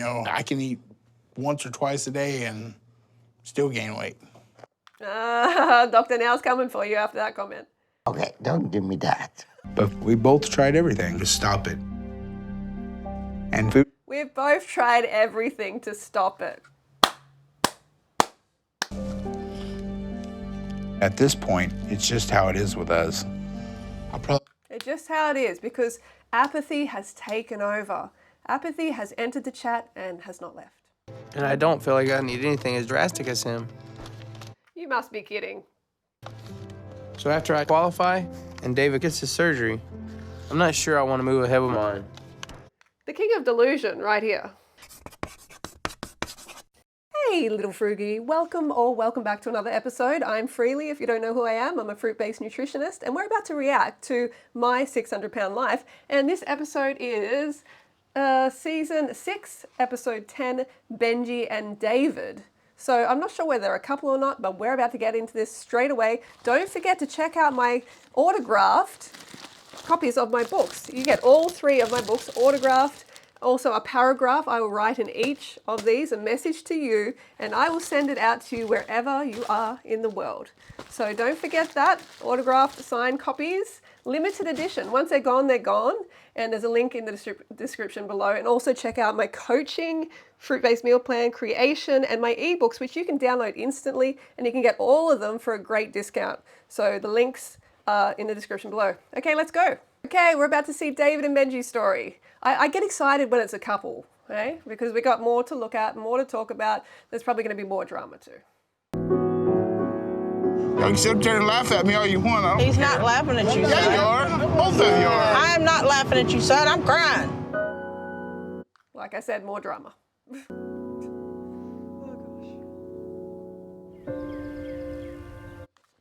I can eat once or twice a day and still gain weight. Dr. Now's coming for you after that comment. Okay, don't give me that. But we both tried everything to stop it. And food. We've both tried everything to stop it. At this point, it's just how it is with us. It's just how it is because apathy has taken over. Apathy has entered the chat and has not left. And I don't feel like I need anything as drastic as him. You must be kidding. So after I qualify and David gets his surgery, I'm not sure I want to move ahead with mine. The king of delusion right here. Hey, little Frugie. Welcome back to another episode. I'm Freelee. If you don't know who I am, I'm a fruit-based nutritionist, and we're about to react to my 600-pound life. And this episode is season 6, episode 10, Benji and David. So I'm not sure whether they're a couple or not, but we're about to get into this straight away. Don't forget to check out my autographed copies of my books. You get all 3 of my books autographed. Also a paragraph I will write in each of these, a message to you, and I will send it out to you wherever you are in the world. So don't forget that, autographed signed copies, limited edition. Once they're gone, they're gone. And there's a link in the description below. And also check out my coaching, fruit-based meal plan creation, and my ebooks, which you can download instantly, and you can get all of them for a great discount. So the links are in the description below. Okay, let's go. Okay, we're about to see David and Benji's story. I get excited when it's a couple, okay? Because we got more to look at, more to talk about. There's probably going to be more drama too. You can sit there and laugh at me all you want. He's not laughing at you, Yeah, son. you are. Both of you are. I am not laughing at you, son. I'm crying. Like I said, more drama.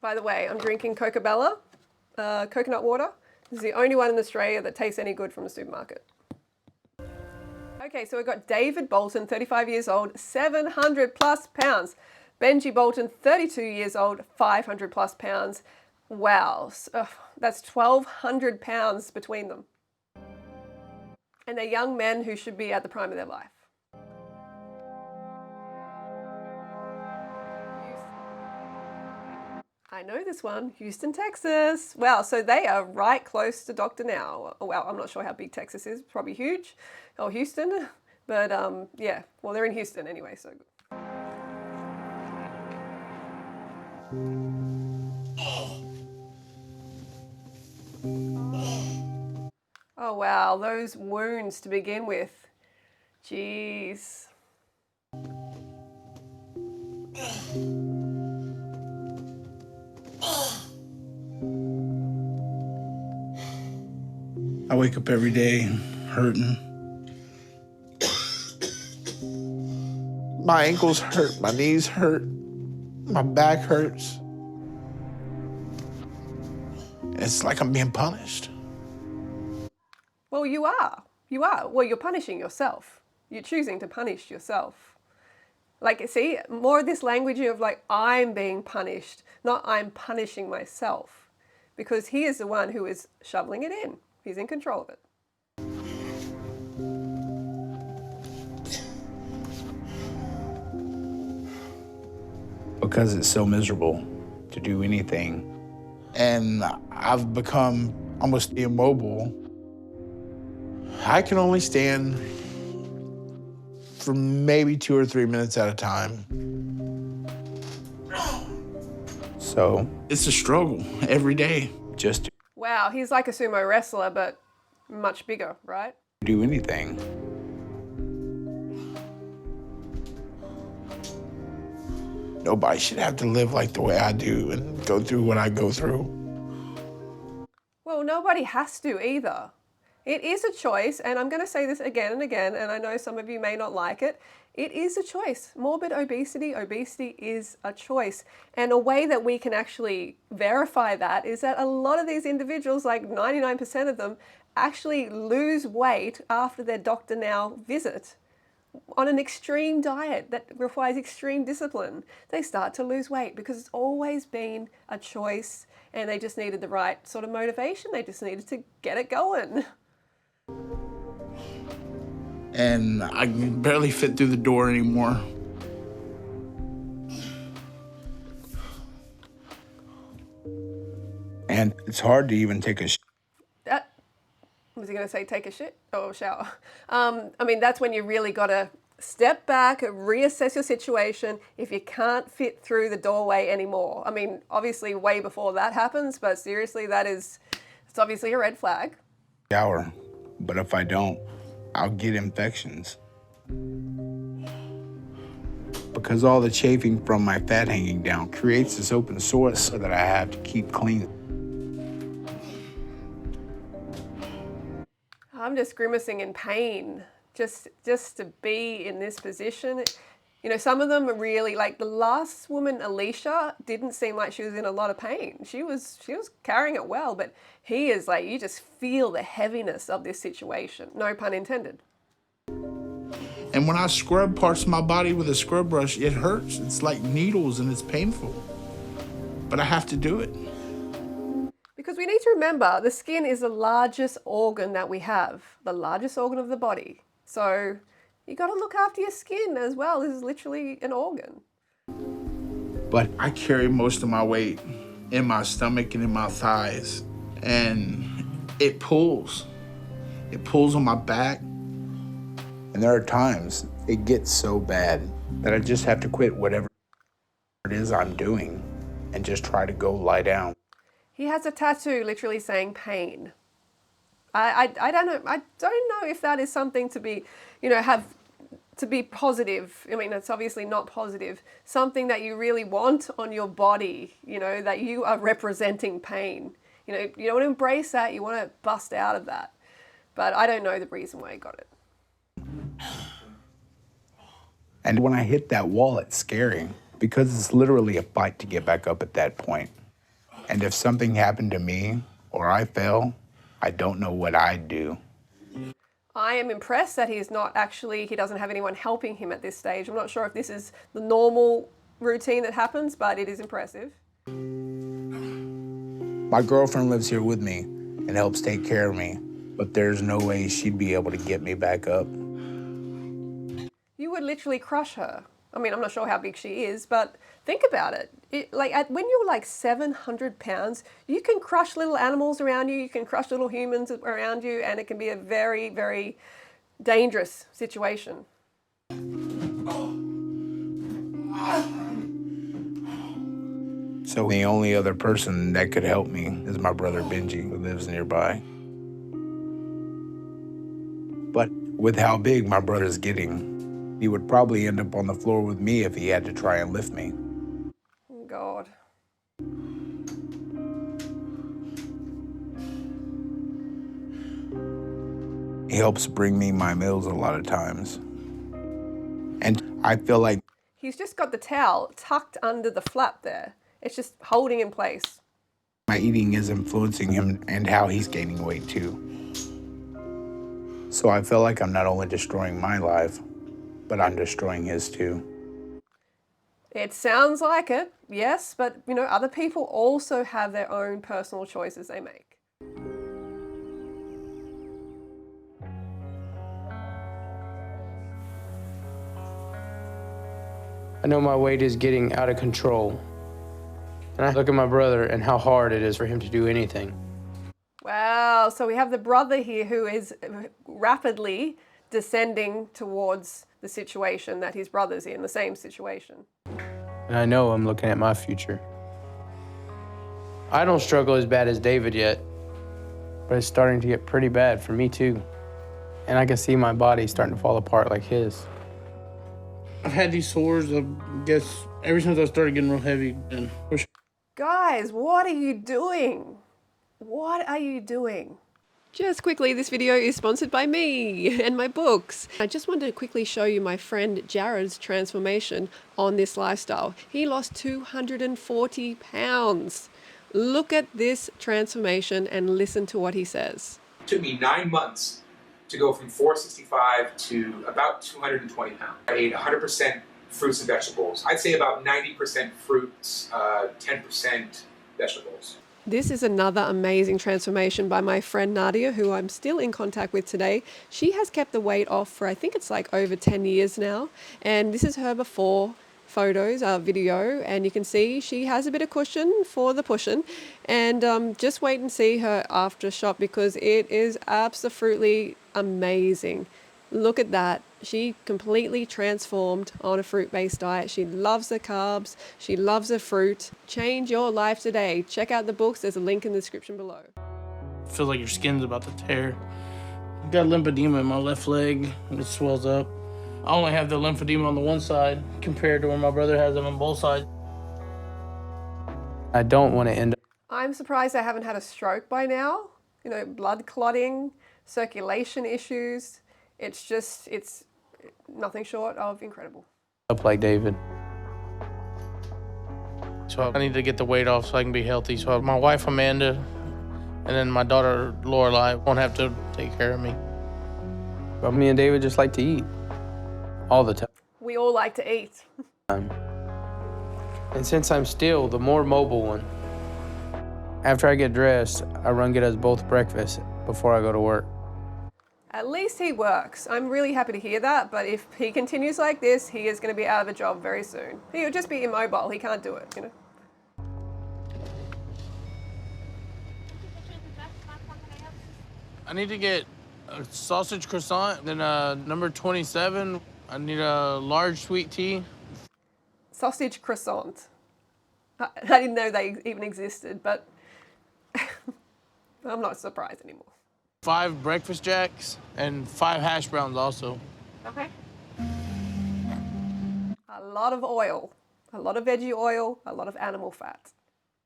By the way, I'm drinking Coca-Bella, coconut water. This is the only one in Australia that tastes any good from the supermarket. Okay, so we've got David Bolton, 35 years old, 700 plus pounds. Benji Bolton, 32 years old, 500 plus pounds. Wow, that's 1,200 pounds between them. And they're young men who should be at the prime of their life. I know this one, Houston, Texas. Wow, so they are right close to Dr. Now. Well, I'm not sure how big Texas is, probably huge, or Houston, but yeah, well, they're in Houston anyway, so. Oh wow, those wounds to begin with. Jeez. I wake up every day hurting. My ankles hurt, my knees hurt, my back hurts. It's like I'm being punished. Well, you are. You are. Well, you're punishing yourself. You're choosing to punish yourself. Like, see, more of this language of like, I'm being punished, not I'm punishing myself. Because he is the one who is shoveling it in. He's in control of it. Because it's so miserable to do anything. And I've become almost immobile. I can only stand for maybe 2 or 3 minutes at a time. So it's a struggle every day just to Wow, he's like a sumo wrestler, but much bigger, right? do anything. Nobody should have to live like the way I do and go through what I go through. Well, nobody has to either. It is a choice, and I'm going to say this again and again, and I know some of you may not like it. It is a choice. Morbid obesity is a choice. And a way that we can actually verify that is that a lot of these individuals, like 99% of them, actually lose weight after their Dr. Now visit. On an extreme diet that requires extreme discipline, they start to lose weight because it's always been a choice and they just needed the right sort of motivation. They just needed to get it going. and I can barely fit through the door anymore. And it's hard to even take a Was he going to say take a shit or shower? I mean, that's when you really got to step back, reassess your situation if you can't fit through the doorway anymore. I mean, obviously way before that happens, but seriously, it's obviously a red flag. shower, but if I don't, I'll get infections. Because all the chafing from my fat hanging down creates this open source that I have to keep clean. I'm just grimacing in pain just to be in this position. You know, some of them are really, like the last woman, Alicia, didn't seem like she was in a lot of pain. She was carrying it well, but he is like, you just feel the heaviness of this situation. No pun intended. And when I scrub parts of my body with a scrub brush, it hurts. It's like needles and it's painful. But I have to do it. Because we need to remember the skin is the largest organ that we have, the largest organ of the body. So you got to look after your skin as well. This is literally an organ. But I carry most of my weight in my stomach and in my thighs. And it pulls. It pulls on my back. And there are times it gets so bad that I just have to quit whatever it is I'm doing and just try to go lie down. He has a tattoo literally saying pain. I don't know. I don't know if that is something to be, have to be positive. I mean, it's obviously not positive. Something that you really want on your body, that you are representing pain. You don't want to embrace that. You want to bust out of that. But I don't know the reason why he got it. And when I hit that wall, it's scary because it's literally a fight to get back up at that point. And if something happened to me or I fell, I don't know what I'd do. I am impressed that he doesn't have anyone helping him at this stage. I'm not sure if this is the normal routine that happens, but it is impressive. My girlfriend lives here with me and helps take care of me, but there's no way she'd be able to get me back up. You would literally crush her. I mean, I'm not sure how big she is, but think about it. When you're like 700 pounds, you can crush little animals around you, you can crush little humans around you, and it can be a very, very dangerous situation. So the only other person that could help me is my brother Benji, who lives nearby. But with how big my brother's getting, he would probably end up on the floor with me if he had to try and lift me. Oh, God. He helps bring me my meals a lot of times. And I feel like He's just got the towel tucked under the flap there. It's just holding in place. my eating is influencing him and how he's gaining weight too. So I feel like I'm not only destroying my life, but I'm destroying his too. It sounds like it, yes, but other people also have their own personal choices they make. I know my weight is getting out of control. And I look at my brother and how hard it is for him to do anything. Wow, so we have the brother here who is rapidly descending towards the situation that his brother's in, the same situation. And I know I'm looking at my future. I don't struggle as bad as David yet, but it's starting to get pretty bad for me too. And I can see my body starting to fall apart like his. I've had these sores, I guess, ever since I started getting real heavy. And Guys, what are you doing? What are you doing? Just quickly, this video is sponsored by me and my books. I just wanted to quickly show you my friend Jared's transformation on this lifestyle. He lost 240 pounds. Look at this transformation and listen to what he says. It took me 9 months to go from 465 to about 220 pounds. I ate 100% fruits and vegetables. I'd say about 90% fruits, 10% vegetables. This is another amazing transformation by my friend Nadia, who I'm still in contact with today. She has kept the weight off for, I think it's like over 10 years now. And this is her before photos, video, and you can see she has a bit of cushion for the pushing. And just wait and see her after shot, because it is absolutely amazing. Look at that. She completely transformed on a fruit-based diet. She loves the carbs. She loves the fruit. Change your life today. Check out the books. There's a link in the description below. Feels like your skin's about to tear. I've got lymphedema in my left leg. It swells up. I only have the lymphedema on the one side compared to where my brother has them on both sides. I don't want to end up. I'm surprised I haven't had a stroke by now. You know, blood clotting, circulation issues. It's nothing short of incredible. Up like David. So I need to get the weight off so I can be healthy. So my wife, Amanda, and then my daughter, Lorelai, won't have to take care of me. But me and David just like to eat. All the time. We all like to eat. And since I'm still the more mobile one, after I get dressed, I run get us both breakfast before I go to work. At least he works. I'm really happy to hear that, but if he continues like this, he is going to be out of a job very soon. He'll just be immobile. He can't do it, you know. I need to get a sausage croissant, then number 27. I need a large sweet tea. Sausage croissant. I didn't know they even existed, but I'm not surprised anymore. 5 breakfast jacks and 5 hash browns also. Okay. A lot of oil, a lot of veggie oil, a lot of animal fat.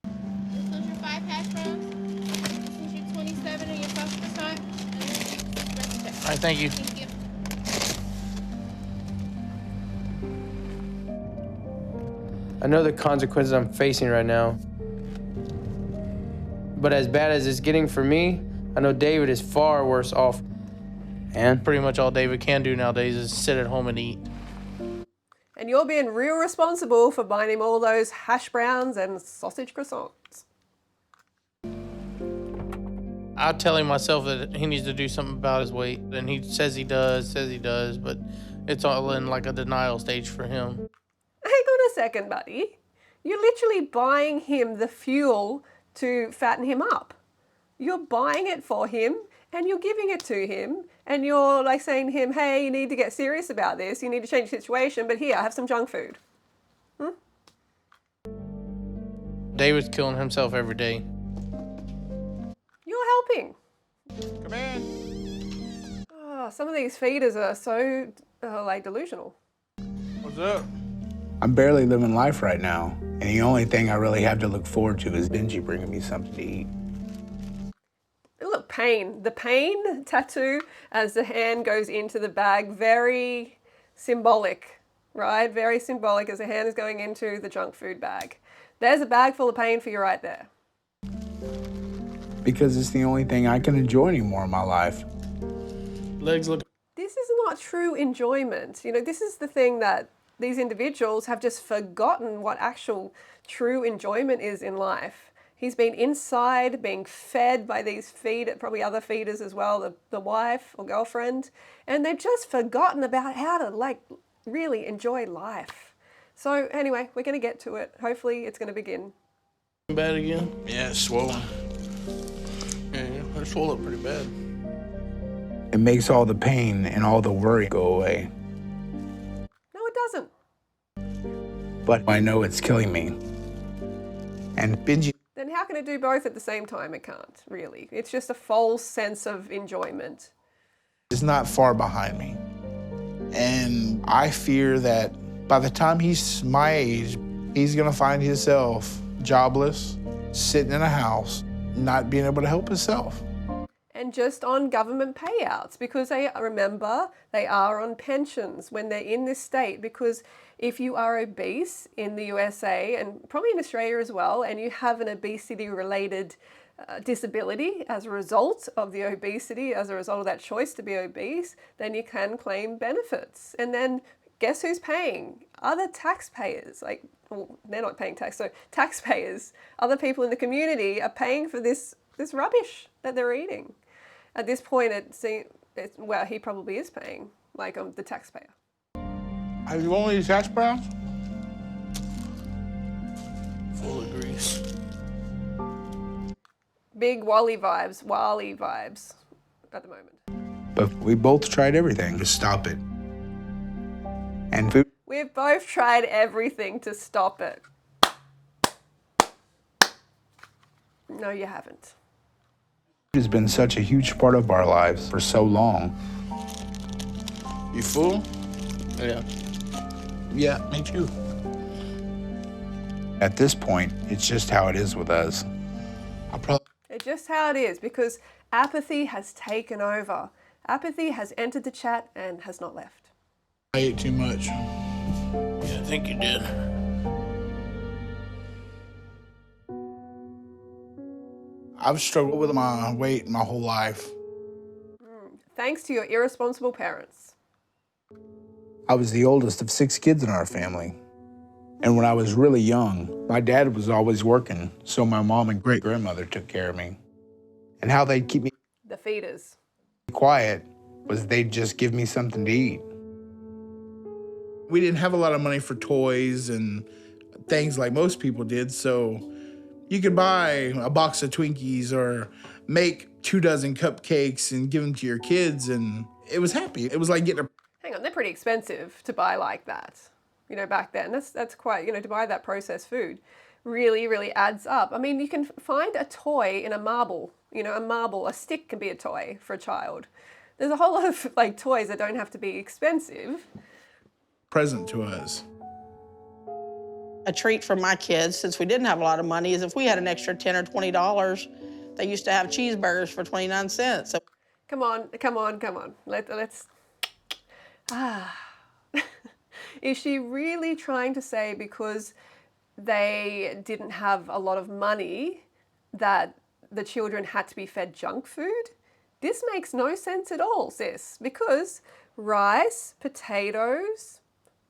This was your 5 hash browns. This was your 27 and your sausage croissant. All right, thank you. Thank you. I know the consequences I'm facing right now. But as bad as it's getting for me, I know David is far worse off. And Pretty much all David can do nowadays is sit at home and eat. And you're being real responsible for buying him all those hash browns and sausage croissants. I tell him myself that he needs to do something about his weight, and he says he does, but it's all in like a denial stage for him. Hang on a second, buddy. You're literally buying him the fuel to fatten him up. You're buying it for him and you're giving it to him and you're like saying to him, hey, you need to get serious about this. You need to change the situation, but here, have some junk food. David's killing himself every day. You're helping. Come in. Oh, some of these feeders are so like delusional. What's up? I'm barely living life right now, and the only thing I really have to look forward to is Benji bringing me something to eat. Look, pain. The pain tattoo as the hand goes into the bag, very symbolic, right? Very symbolic as the hand is going into the junk food bag. There's a bag full of pain for you right there. Because it's the only thing I can enjoy anymore in my life. Legs look. This is not true enjoyment. You know, this is the thing that these individuals have just forgotten what actual true enjoyment is in life. He's been inside, being fed by these probably other feeders as well, the wife or girlfriend, and they've just forgotten about how to like really enjoy life. So anyway, we're going to get to it. Hopefully it's going to begin. Bad again? Yeah, it's swollen. Yeah, I swallowed pretty bad. It makes all the pain and all the worry go away. No, it doesn't. But I know it's killing me. And Benji. Then how can it do both at the same time? It can't, really. It's just a false sense of enjoyment. Is not far behind me. And I fear that by the time he's my age, he's gonna find himself jobless, sitting in a house, not being able to help himself. And just on government payouts, because they are on pensions when they're in this state, because if you are obese in the USA and probably in Australia as well, and you have an obesity-related disability as a result of the obesity, as a result of that choice to be obese, then you can claim benefits. And then guess who's paying? Other taxpayers. Like, well, they're not paying tax, so taxpayers, other people in the community are paying for this rubbish that they're eating. At this point, well, he probably is paying, like the taxpayer. Have you only used hash browns? Full of grease. Big Wally vibes at the moment. But we both tried everything to stop it. And food We've both tried everything to stop it. No, you haven't. has been such a huge part of our lives for so long. You full? Yeah. Yeah, me too. At this point, it's just how it is with us. It's just how it is, because apathy has taken over. Apathy has entered the chat and has not left. I ate too much. Yeah, I think you did. I've struggled with my weight my whole life. Thanks to your irresponsible parents. I was the oldest of 6 kids in our family. And when I was really young, my dad was always working, so my mom and great-grandmother took care of me. And how they'd keep me The feeders. quiet was they'd just give me something to eat. We didn't have a lot of money for toys and things like most people did, so you could buy a box of Twinkies or make 24 cupcakes and give them to your kids, and it was happy. It was like getting a... Hang on, they're pretty expensive to buy like that. You know, back then, that's quite, you know, to buy that processed food really, really adds up. I mean, you can find a toy in a marble, you know, a stick can be a toy for a child. There's a whole lot of like toys that don't have to be expensive. present to us. A treat for my kids, since we didn't have a lot of money, is if we had an extra $10 or $20, they used to have cheeseburgers for 29 cents. So Come on. Let's. Is she really trying to say because they didn't have a lot of money that the children had to be fed junk food? This makes no sense at all, sis, because rice, potatoes,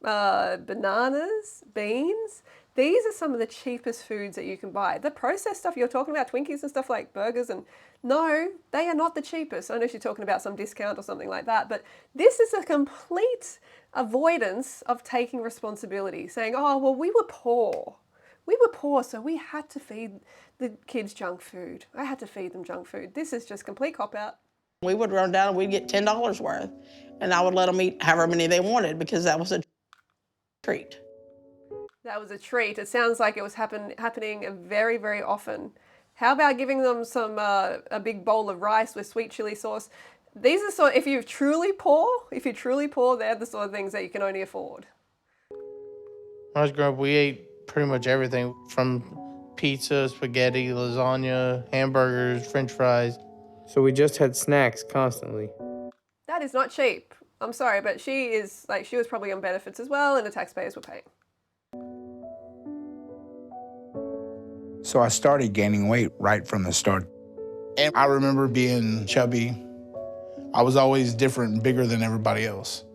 bananas, beans, these are some of the cheapest foods that you can buy. The processed stuff you're talking about, Twinkies and stuff like burgers, and no, they are not the cheapest. I know she's talking about some discount or something like that, but this is a complete avoidance of taking responsibility, saying, oh, well, we were poor. We were poor, so we had to feed the kids junk food. I had to feed them junk food. This is just complete cop-out. we would run down and we'd get $10 worth, and I would let them eat however many they wanted because that was a treat. That was a treat. It sounds like it was happening very, very often. How about giving them some a big bowl of rice with sweet chili sauce? These are if you're truly poor, they're the sort of things that you can only afford. When I was growing up, we ate pretty much everything from pizza, spaghetti, lasagna, hamburgers, French fries. So we just had snacks constantly. That is not cheap. I'm sorry, but she was probably on benefits as well, and the taxpayers were paying. So I started gaining weight right from the start. And I remember being chubby. I was always different and bigger than everybody else.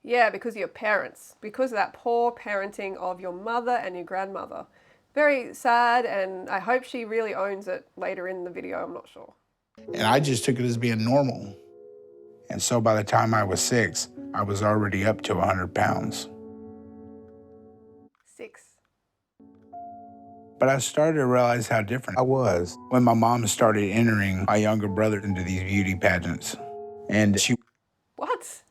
Yeah, because of your parents, because of that poor parenting of your mother and your grandmother. Very sad, and I hope she really owns it later in the video, I'm not sure. And I just took it as being normal. And so by the time I was 6, I was already up to 100 pounds. 6. But I started to realize how different I was when my mom started entering my younger brother into these beauty pageants. And she What?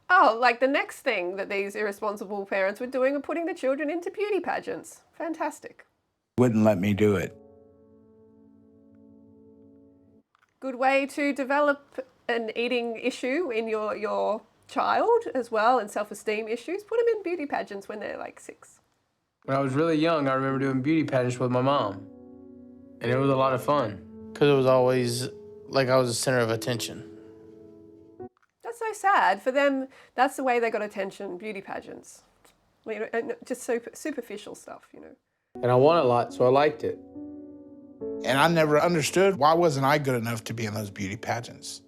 Oh, like the next thing that these irresponsible parents were doing were putting the children into beauty pageants. Fantastic. wouldn't let me do it. Good way to develop an eating issue in your child as well, and self-esteem issues. Put them in beauty pageants when they're like 6. When I was really young, I remember doing beauty pageants with my mom. And it was a lot of fun. Because it was always like I was the center of attention. That's so sad. For them, that's the way they got attention, beauty pageants. You know, and just superficial stuff, you know. And I won a lot, so I liked it. And I never understood why wasn't I good enough to be in those beauty pageants.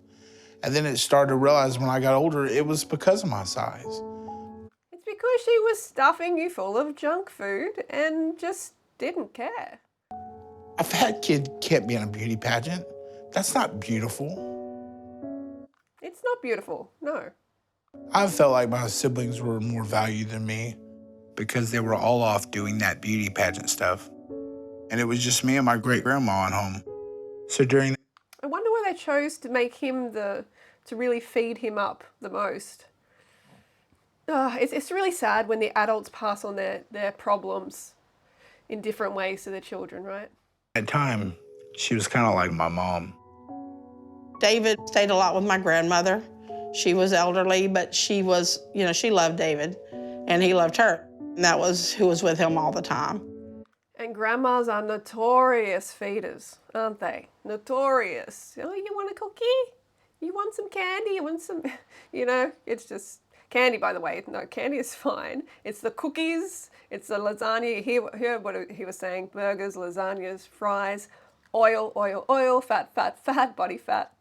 And then it started to realize when I got older, it was because of my size. It's because she was stuffing you full of junk food and just didn't care. A fat kid can't be in a beauty pageant. That's not beautiful. It's not beautiful, no. I felt like my siblings were more valued than me because they were all off doing that beauty pageant stuff. And it was just me and my great-grandma at home. So during... I wonder why they chose to make him to really feed him up the most. It's really sad when the adults pass on their problems in different ways to their children, right? At the time, she was kind of like my mom. David stayed a lot with my grandmother. She was elderly, but she was, she loved David, and he loved her. And that was who was with him all the time. And grandmas are notorious feeders, aren't they? Notorious. Oh, you want a cookie? You want some candy? You want some, it's just candy, by the way. No, candy is fine. It's the cookies, it's the lasagna. You hear what he was saying, burgers, lasagnas, fries, oil, oil, oil, fat, fat, fat, body fat.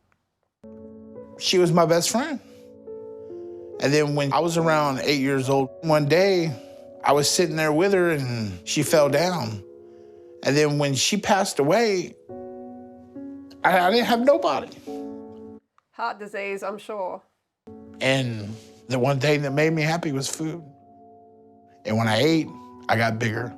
She was my best friend. And then when I was around 8 years old, one day I was sitting there with her and she fell down. And then when she passed away, I didn't have nobody. Heart disease, I'm sure. And the one thing that made me happy was food. And when I ate, I got bigger.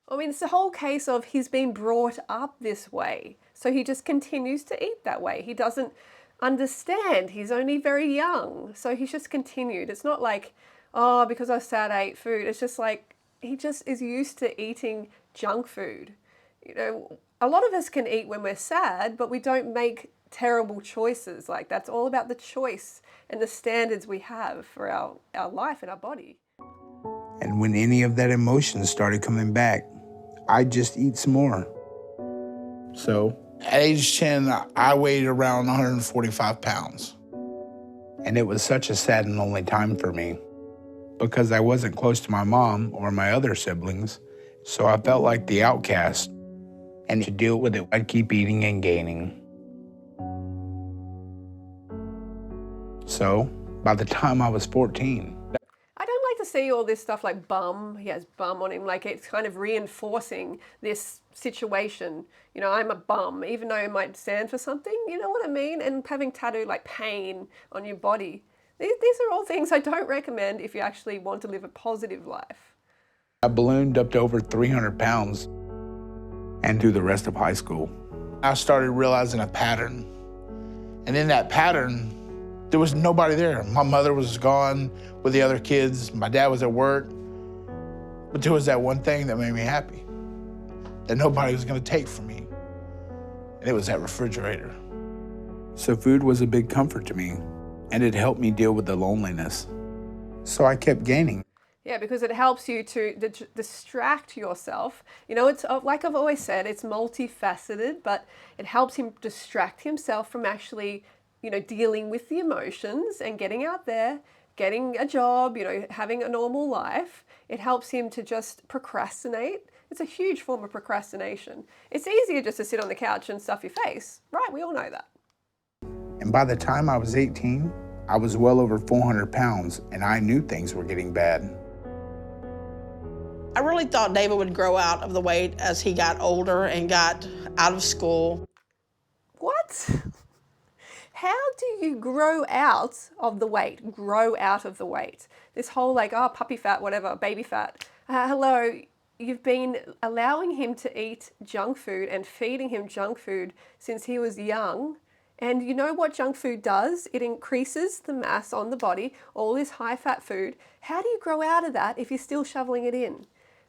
I mean, it's the whole case of he's been brought up this way. So he just continues to eat that way. He doesn't understand. He's only very young. So he's just continued. It's not like, oh, because I was sad, I ate food. It's just like he just is used to eating junk food. A lot of us can eat when we're sad, but we don't make terrible choices. Like, that's all about the choice and the standards we have for our life and our body. And when any of that emotion started coming back, I'd just eat some more. So at age 10, I weighed around 145 pounds. And it was such a sad and lonely time for me because I wasn't close to my mom or my other siblings. So I felt like the outcast. And to deal with it, I'd keep eating and gaining. So by the time I was 14, I don't like to see all this stuff like bum. He has bum on him. Like, it's kind of reinforcing this situation. I'm a bum, even though it might stand for something. You know what I mean? And having tattoo like pain on your body. These are all things I don't recommend if you actually want to live a positive life. I ballooned up to over 300 pounds and through the rest of high school. I started realizing a pattern. And in that pattern, there was nobody there. My mother was gone with the other kids. My dad was at work. But there was that one thing that made me happy, that nobody was gonna take from me. And it was that refrigerator. So food was a big comfort to me, and it helped me deal with the loneliness. So I kept gaining. Yeah, because it helps you to distract yourself. It's like I've always said, it's multifaceted, but it helps him distract himself from actually dealing with the emotions and getting out there, getting a job, having a normal life. It helps him to just procrastinate. It's a huge form of procrastination. It's easier just to sit on the couch and stuff your face, right? We all know that. And by the time I was 18, I was well over 400 pounds, and I knew things were getting bad. I really thought David would grow out of the weight as he got older and got out of school. What? How do you grow out of the weight? Grow out of the weight. This whole puppy fat, whatever, baby fat. Hello, you've been allowing him to eat junk food and feeding him junk food since he was young. And you know what junk food does? It increases the mass on the body, all this high fat food. How do you grow out of that if you're still shoveling it in?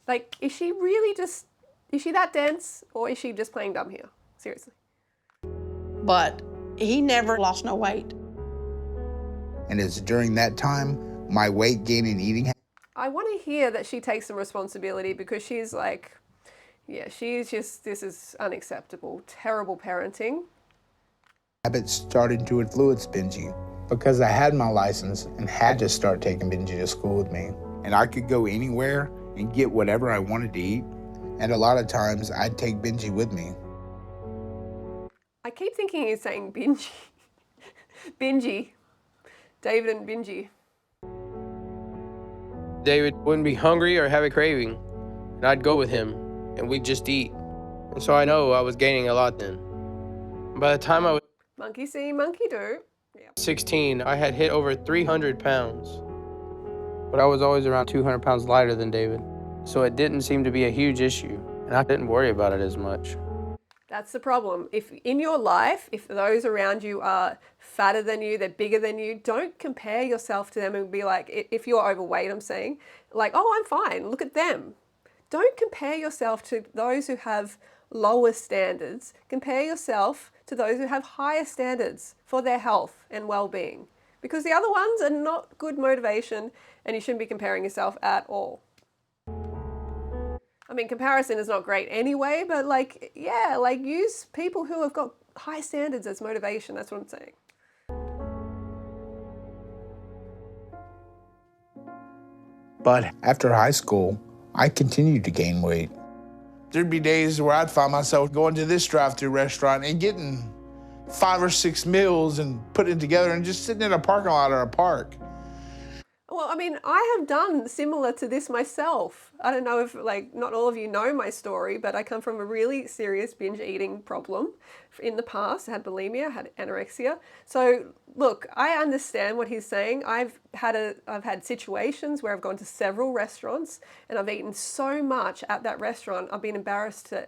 Like, is she that dense, or is she just playing dumb here? Seriously. But he never lost no weight. And it's during that time, my weight gain and eating. I want to hear that she takes some responsibility, because she's like, yeah, she's just, this is unacceptable. Terrible parenting. Habits started to influence Benji because I had my license and had to start taking Benji to school with me. And I could go anywhere and get whatever I wanted to eat. And a lot of times I'd take Benji with me. I keep thinking he's saying Benji. Benji. David and Benji. David wouldn't be hungry or have a craving, and I'd go with him, and we'd just eat. And so I know I was gaining a lot then. By the time I was Monkey see, monkey do. Yep. 16, I had hit over 300 pounds. But I was always around 200 pounds lighter than David, so it didn't seem to be a huge issue, and I didn't worry about it as much. That's the problem. If in your life, if those around you are fatter than you, they're bigger than you, don't compare yourself to them and be like, if you're overweight, I'm saying, like, oh, I'm fine, look at them. Don't compare yourself to those who have lower standards. Compare yourself to those who have higher standards for their health and well-being. Because the other ones are not good motivation and you shouldn't be comparing yourself at all. I mean, comparison is not great anyway, but like, yeah, like use people who have got high standards as motivation. That's what I'm saying. But after high school, I continued to gain weight. There'd be days where I'd find myself going to this drive-thru restaurant and getting 5 or 6 meals and putting it together and just sitting in a parking lot or a park. Well, I mean, I have done similar to this myself. I don't know if, like, not all of you know my story, but I come from a really serious binge eating problem in the past. I had bulimia, I had anorexia. So, look, I understand what he's saying. I've had situations where I've gone to several restaurants and I've eaten so much at that restaurant, I've been embarrassed to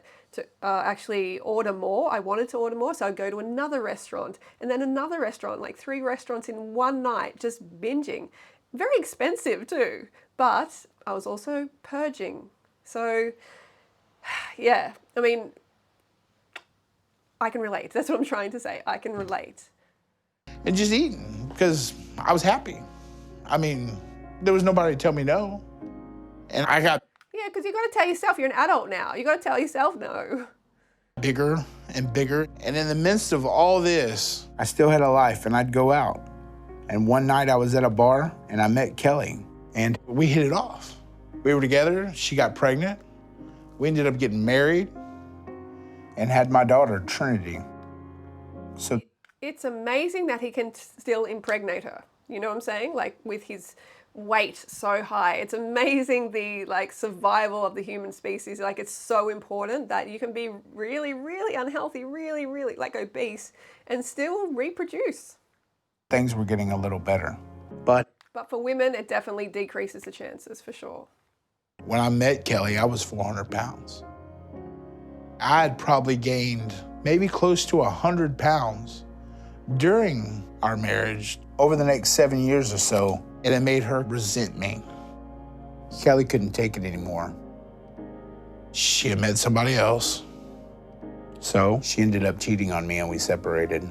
actually order more. I wanted to order more, so I'd go to another restaurant and then another restaurant, like 3 restaurants in one night, just binging. Very expensive too, but I was also purging. So, yeah, I mean, I can relate. That's what I'm trying to say. I can relate. And just eating, because I was happy. I mean, there was nobody to tell me no. And I got... Yeah, because you got to tell yourself, you're an adult now. You got to tell yourself no. Bigger and bigger. And in the midst of all this, I still had a life and I'd go out. And one night I was at a bar and I met Kelly and we hit it off. We were together, she got pregnant. We ended up getting married and had my daughter, Trinity. So it's amazing that he can still impregnate her. You know what I'm saying? Like with his weight so high. It's amazing the like survival of the human species. Like it's so important that you can be really, really unhealthy, really, really like obese and still reproduce. Things were getting a little better. But for women, it definitely decreases the chances for sure. When I met Kelly, I was 400 pounds. I had probably gained maybe close to 100 pounds during our marriage over the next 7 years or so, and it made her resent me. Kelly couldn't take it anymore. She had met somebody else, so she ended up cheating on me and we separated.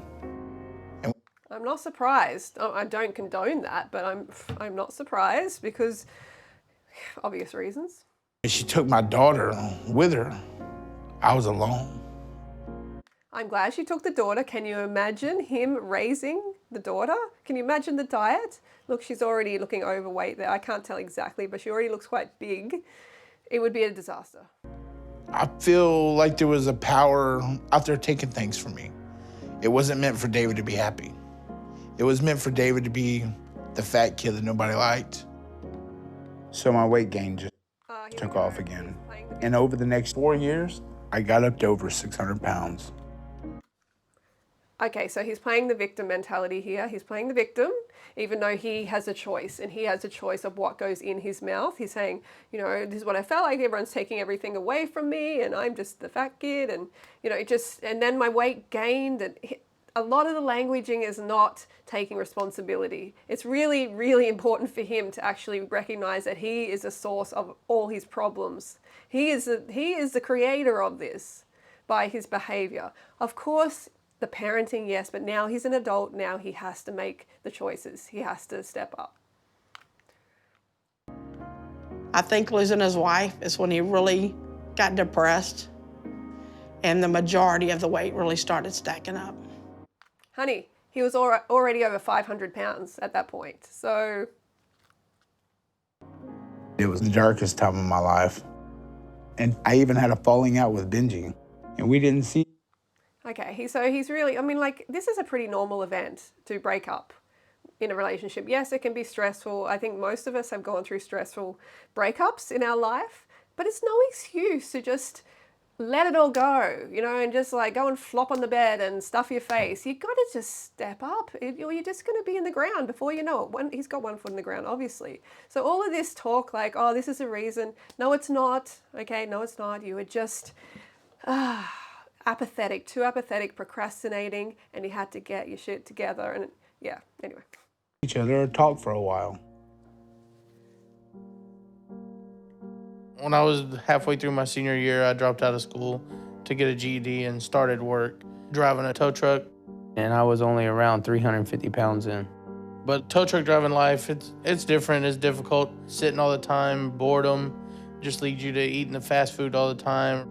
I'm not surprised. I don't condone that, but I'm not surprised because obvious reasons. She took my daughter with her. I was alone. I'm glad she took the daughter. Can you imagine him raising the daughter? Can you imagine the diet? Look, she's already looking overweight there. I can't tell exactly, but she already looks quite big. It would be a disaster. I feel like there was a power out there taking things from me. It wasn't meant for David to be happy. It was meant for David to be the fat kid that nobody liked. So my weight gain just took off again. And over the next 4 years, I got up to over 600 pounds. Okay, so he's playing the victim mentality here. He's playing the victim, even though he has a choice, and he has a choice of what goes in his mouth. He's saying, you know, this is what I felt like. Everyone's taking everything away from me, and I'm just the fat kid, and you know, and then my weight gained, and a lot of the languaging is not taking responsibility. It's really, really important for him to actually recognize that he is a source of all his problems. He is the creator of this by his behavior. Of course, the parenting, yes, but now he's an adult. Now he has to make the choices. He has to step up. I think losing his wife is when he really got depressed and the majority of the weight really started stacking up. Honey, he was already over 500 pounds at that point, so. It was the darkest time of my life. And I even had a falling out with Benji, and we didn't see. Okay, he's really, I mean, like, this is a pretty normal event to break up in a relationship. Yes, it can be stressful. I think most of us have gone through stressful breakups in our life, but it's no excuse to just let it all go, you know, and just like go and flop on the bed and stuff your face. You got to just step up, or you're just going to be in the ground before you know it. He's got one foot in the ground, obviously. So all of this talk like, oh, this is a reason. No, it's not. Okay, no, it's not. You were just apathetic, too apathetic, procrastinating, and you had to get your shit together. And yeah, anyway. Each other or talk for a while. When I was halfway through my senior year, I dropped out of school to get a GED and started work driving a tow truck. And I was only around 350 pounds in. But tow truck driving life, it's different, it's difficult. Sitting all the time, boredom just leads you to eating the fast food all the time.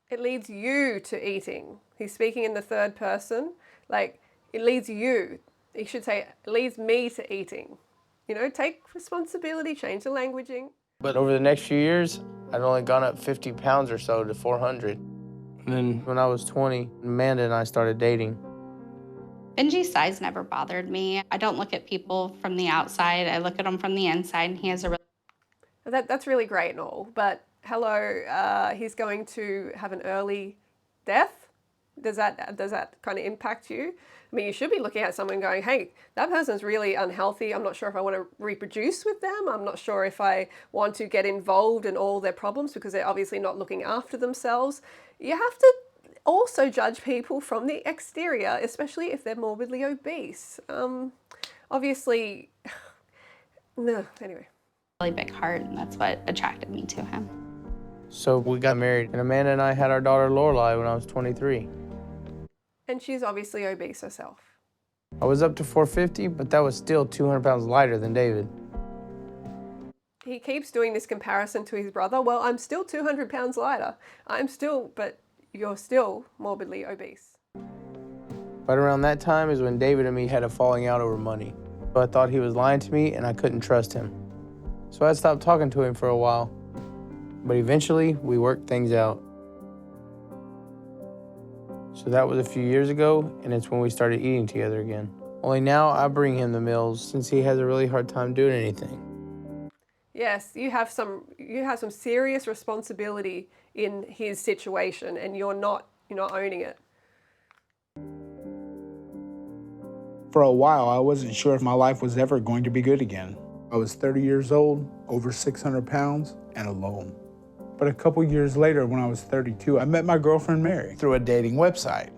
It leads you to eating. He's speaking in the third person. Like, it leads you. He should say, it leads me to eating. You know, take responsibility, change the languaging. But over the next few years, I'd only gone up 50 pounds or so to 400. And then when I was 20, Amanda and I started dating. Benji's size never bothered me. I don't look at people from the outside. I look at them from the inside, and he has a really... That's really great and all, but hello, he's going to have an early death. Does that kind of impact you? I mean, you should be looking at someone going, hey, that person's really unhealthy. I'm not sure if I want to reproduce with them. I'm not sure if I want to get involved in all their problems because they're obviously not looking after themselves. You have to also judge people from the exterior, especially if they're morbidly obese. Obviously, no, anyway. Really big heart, and that's what attracted me to him. So we got married, and Amanda and I had our daughter Lorelai when I was 23. And she's obviously obese herself. I was up to 450, but that was still 200 pounds lighter than David. He keeps doing this comparison to his brother. Well, I'm still 200 pounds lighter. But you're still morbidly obese. Right around that time is when David and me had a falling out over money. So I thought he was lying to me, and I couldn't trust him. So I stopped talking to him for a while. But eventually, we worked things out. So that was a few years ago, and it's when we started eating together again. Only now I bring him the meals since he has a really hard time doing anything. Yes, you have some serious responsibility in his situation, and you're not owning it. For a while, I wasn't sure if my life was ever going to be good again. I was 30 years old, over 600 pounds, and alone. But a couple years later, when I was 32, I met my girlfriend Mary through a dating website.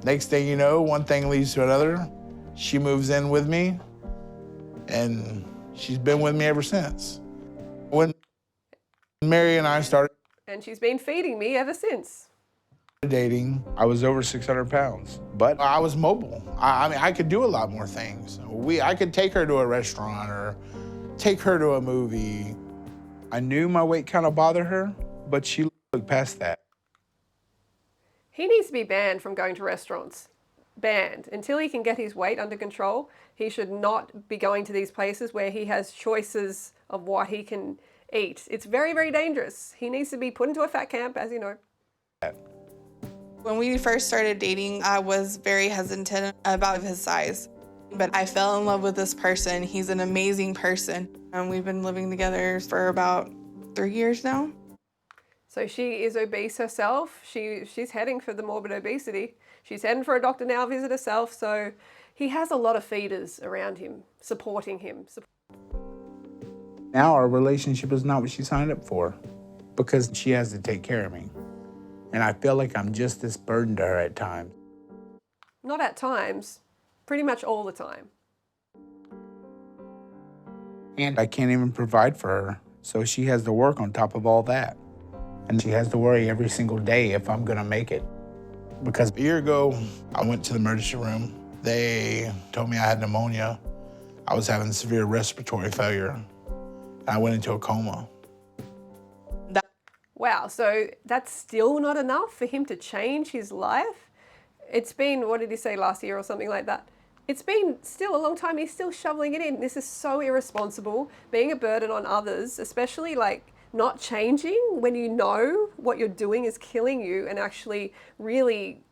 Next thing you know, one thing leads to another. She moves in with me, and she's been with me ever since. When Mary and I started And she's been feeding me ever since. dating, I was over 600 pounds, but I was mobile. I mean, I could do a lot more things. I could take her to a restaurant or take her to a movie. I knew my weight kind of bothered her, but she looked past that. He needs to be banned from going to restaurants. Banned. Until he can get his weight under control, he should not be going to these places where he has choices of what he can eat. It's very, very dangerous. He needs to be put into a fat camp, as you know. When we first started dating, I was very hesitant about his size. But I fell in love with this person. He's an amazing person. And we've been living together for about 3 years now. So she is obese herself. She's heading for the morbid obesity. She's heading for a doctor now, visit herself. So he has a lot of feeders around him, supporting him. Now our relationship is not what she signed up for because she has to take care of me. And I feel like I'm just this burden to her at times. Not at times, pretty much all the time. And I can't even provide for her, so she has to work on top of all that. And she has to worry every single day if I'm gonna make it. Because a year ago, I went to the emergency room. They told me I had pneumonia. I was having severe respiratory failure. And I went into a coma. Wow, so that's still not enough for him to change his life? It's been, what did he say, last year or something like that? It's been still a long time, he's still shoveling it in. This is so irresponsible, being a burden on others, especially like not changing when you know what you're doing is killing you and actually really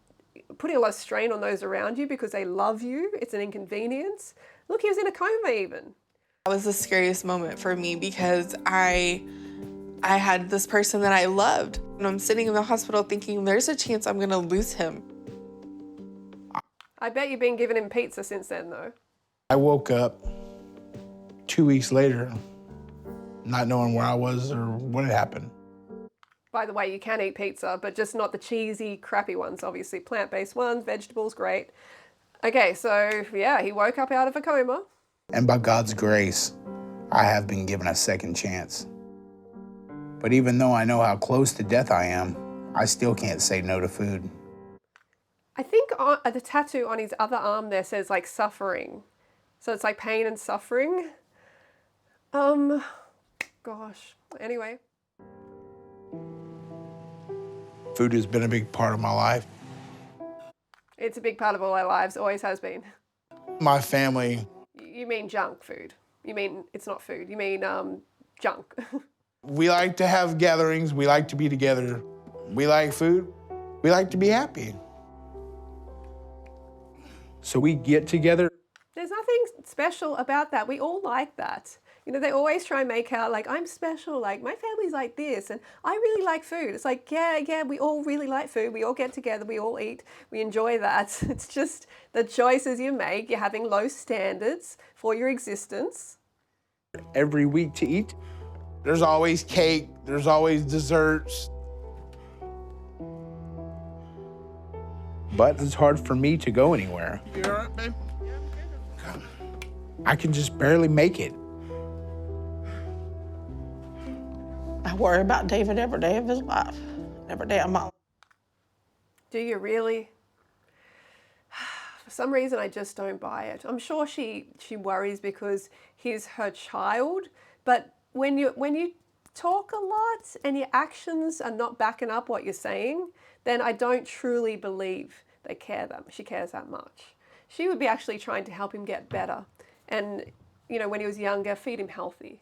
putting a lot of strain on those around you because they love you. It's an inconvenience. Look, he was in a coma even. That was the scariest moment for me because I had this person that I loved, and I'm sitting in the hospital thinking there's a chance I'm going to lose him. I bet you've been giving him pizza since then, though. I woke up 2 weeks later, not knowing where I was or what had happened. By the way, you can eat pizza, but just not the cheesy, crappy ones, obviously. Plant-based ones, vegetables, great. Okay, so yeah, he woke up out of a coma. And by God's grace, I have been given a second chance. But even though I know how close to death I am, I still can't say no to food. I think the tattoo on his other arm there says like suffering. So it's like pain and suffering. Gosh, anyway. Food has been a big part of my life. It's a big part of all our lives, always has been. My family. You mean junk food. You mean, it's not food, you mean junk. We like to have gatherings, we like to be together. We like food, we like to be happy. So we get together. There's nothing special about that. We all like that. You know, they always try and make out like, I'm special, like my family's like this, and I really like food. It's like, yeah, we all really like food. We all get together, we all eat, we enjoy that. It's just the choices you make. You're having low standards for your existence. Every week to eat, there's always cake, there's always desserts. But it's hard for me to go anywhere. You all right, babe? I can just barely make it. I worry about David every day of his life, every day of my life. Do you really? For some reason, I just don't buy it. I'm sure she worries because he's her child, but when you talk a lot and your actions are not backing up what you're saying, then I don't truly believe she cares that much. She would be actually trying to help him get better. And, you know, when he was younger, feed him healthy.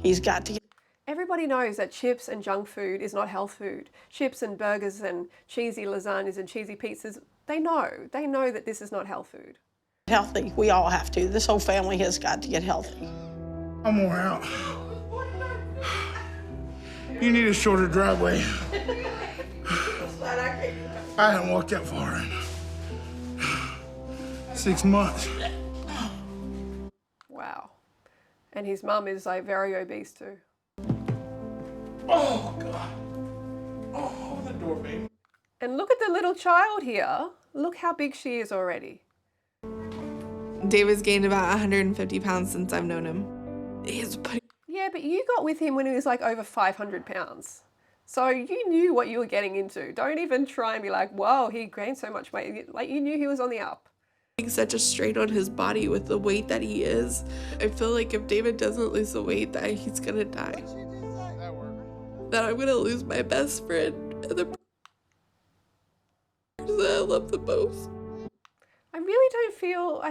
He's got to get... Everybody knows that chips and junk food is not health food. Chips and burgers and cheesy lasagnas and cheesy pizzas, they know that this is not health food. Healthy, we all have to. This whole family has got to get healthy. I'm wore out. You need a shorter driveway. I haven't walked that far in 6 months. Wow. And his mum is like very obese too. Oh, God. Oh, the door, baby. And look at the little child here. Look how big she is already. David's gained about 150 pounds since I've known him. Yeah, but you got with him when he was like over 500 pounds. So you knew what you were getting into. Don't even try and be like, whoa, he gained so much weight. Like, you knew he was on the up. Such a strain on his body with the weight that he is. I feel like if David doesn't lose the weight, that he's gonna die. That I'm gonna lose my best friend and the person that I love the most. I really don't feel,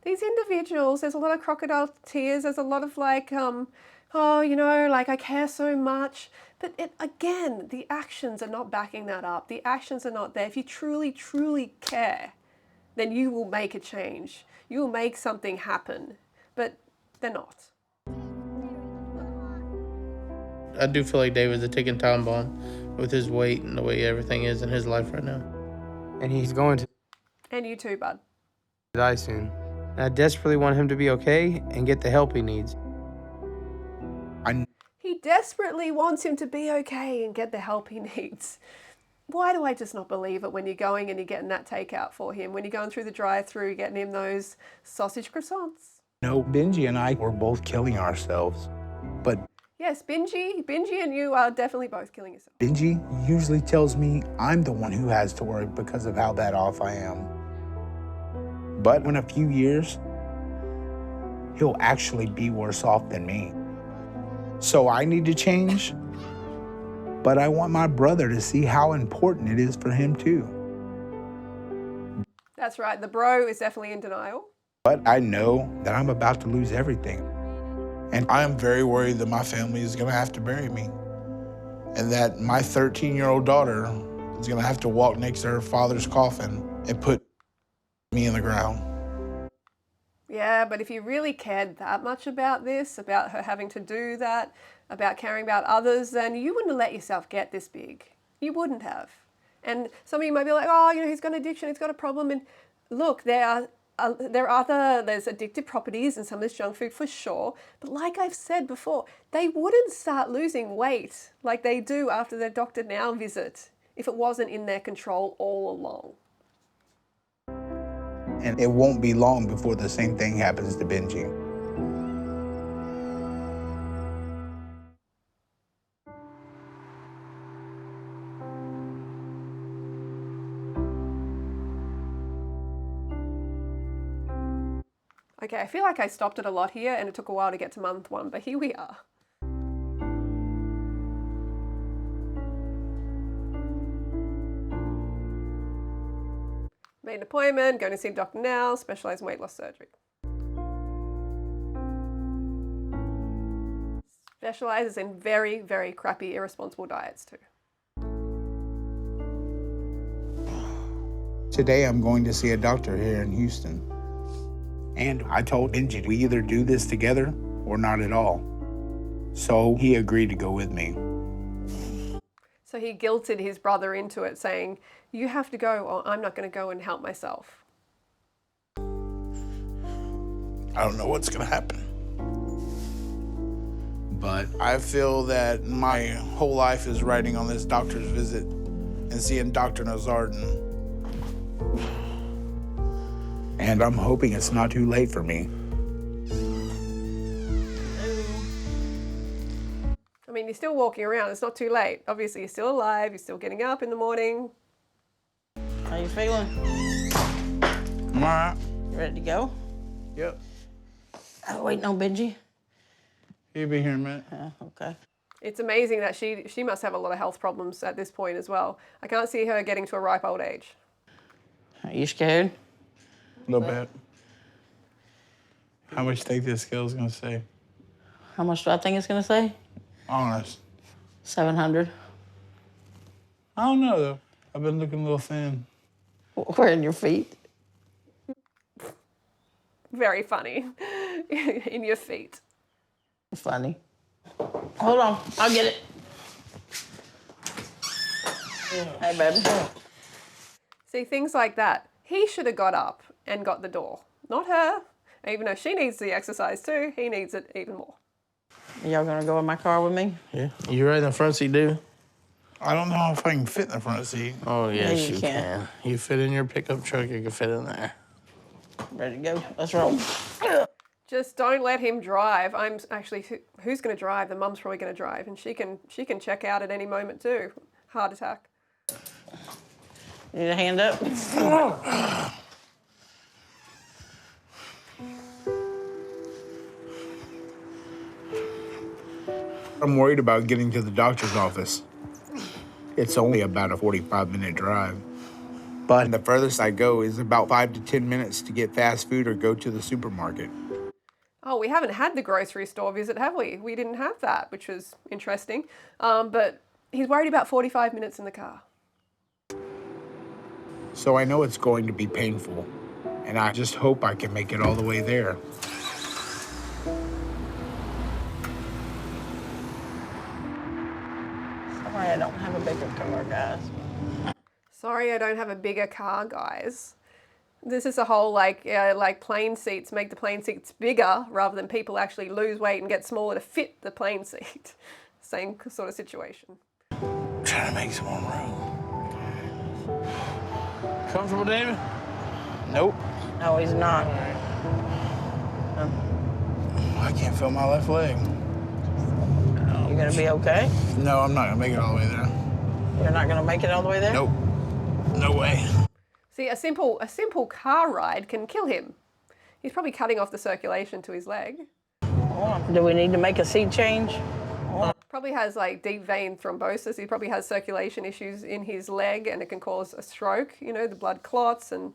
these individuals, there's a lot of crocodile tears, there's a lot of like, oh, you know, like I care so much. But again, the actions are not backing that up. The actions are not there. If you truly, truly care, then you will make a change. You will make something happen, but they're not. I do feel like David's a ticking time bomb with his weight and the way everything is in his life right now. And he's going to And you too, bud. die soon. And I desperately want him to be okay and get the help he needs. He desperately wants him to be okay and get the help he needs. Why do I just not believe it when you're going and you're getting that takeout for him? When you're going through the drive-thru, getting him those sausage croissants? No, Benji and I were both killing ourselves, but Yes, Benji and you are definitely both killing yourself. Benji usually tells me I'm the one who has to worry because of how bad off I am. But in a few years, he'll actually be worse off than me. So I need to change, but I want my brother to see how important it is for him too. That's right, the bro is definitely in denial. But I know that I'm about to lose everything. And I am very worried that my family is gonna have to bury me. and that my 13-year-old daughter is gonna have to walk next to her father's coffin and put me in the ground. Yeah, but if you really cared that much about this, about her having to do that, about caring about others, then you wouldn't have let yourself get this big. You wouldn't have. And some of you might be like, oh, you know, he's got an addiction, he's got a problem. And look, there's addictive properties in some of this junk food for sure. But like I've said before, they wouldn't start losing weight like they do after their Dr. Now visit if it wasn't in their control all along. And it won't be long before the same thing happens to Benji. Okay, I feel like I stopped it a lot here and it took a while to get to month 1, but here we are. Made an appointment, going to see Dr. Now, specialised in weight loss surgery. Specialises in very, very crappy, irresponsible diets too. Today I'm going to see a doctor here in Houston. And I told Benji we either do this together or not at all. So he agreed to go with me. So he guilted his brother into it, saying, you have to go or I'm not going to go and help myself. I don't know what's going to happen. But I feel that my whole life is riding on this doctor's visit and seeing Dr. Nazardin. And I'm hoping it's not too late for me. I mean, you're still walking around. It's not too late. Obviously, you're still alive. You're still getting up in the morning. How you feeling? I'm all right. You ready to go? Yep. Waiting on Benji. He'll be here in a minute. Yeah, okay. It's amazing that she must have a lot of health problems at this point as well. I can't see her getting to a ripe old age. Are you scared? A little bit. How much do you think this scale's gonna say? How much do I think it's gonna say? Honest. 700. I don't know though. I've been looking a little thin. Where in your feet? Very funny. In your feet. Funny. Hold on, I'll get it. Hey, baby. See, things like that. He should have got up and got the door, not her. Even though she needs the exercise too, he needs it even more. Y'all gonna go in my car with me? Yeah. You right in the front seat, dude? I don't know if I can fit in the front seat. Oh, yes, you you can. can. You fit in your pickup truck, you can fit in there. Ready to go? Let's roll. Just don't let him drive. I'm actually, who's going to drive? The mum's probably going to drive, and she can check out at any moment too. Heart attack. You need a hand up? I'm worried about getting to the doctor's office. It's only about a 45-minute drive. But the furthest I go is about 5 to 10 minutes to get fast food or go to the supermarket. Oh, we haven't had the grocery store visit, have we? We didn't have that, which was interesting. But he's worried about 45 minutes in the car. So I know it's going to be painful, and I just hope I can make it all the way there. Sorry, I don't have a bigger car, guys. Sorry, I don't have a bigger car, guys. This is a whole like plane seats, make the plane seats bigger rather than people actually lose weight and get smaller to fit the plane seat. Same sort of situation. Trying to make some more room. Comfortable, David? Nope. No, he's not. I can't feel my left leg. You gonna be okay? No, I'm not gonna make it all the way there. You're not gonna make it all the way there? Nope. No way. See, a simple car ride can kill him. He's probably cutting off the circulation to his leg. Do we need to make a seat change? Probably has like deep vein thrombosis. He probably has circulation issues in his leg and it can cause a stroke, you know, the blood clots and,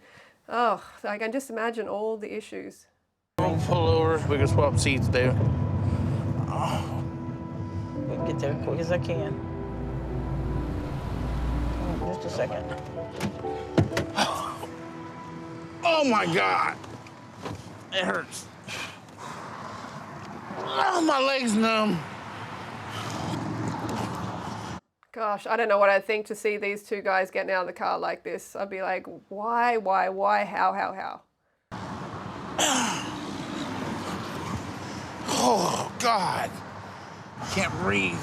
oh, I can just imagine all the issues. We'll pull over. We can swap seats, David. We can get there as quick as I can. Just a second. Oh my God. It hurts. Oh, my leg's numb. Gosh, I don't know what I'd think to see these two guys getting out of the car like this. I'd be like, why, how? Oh, God. I can't breathe.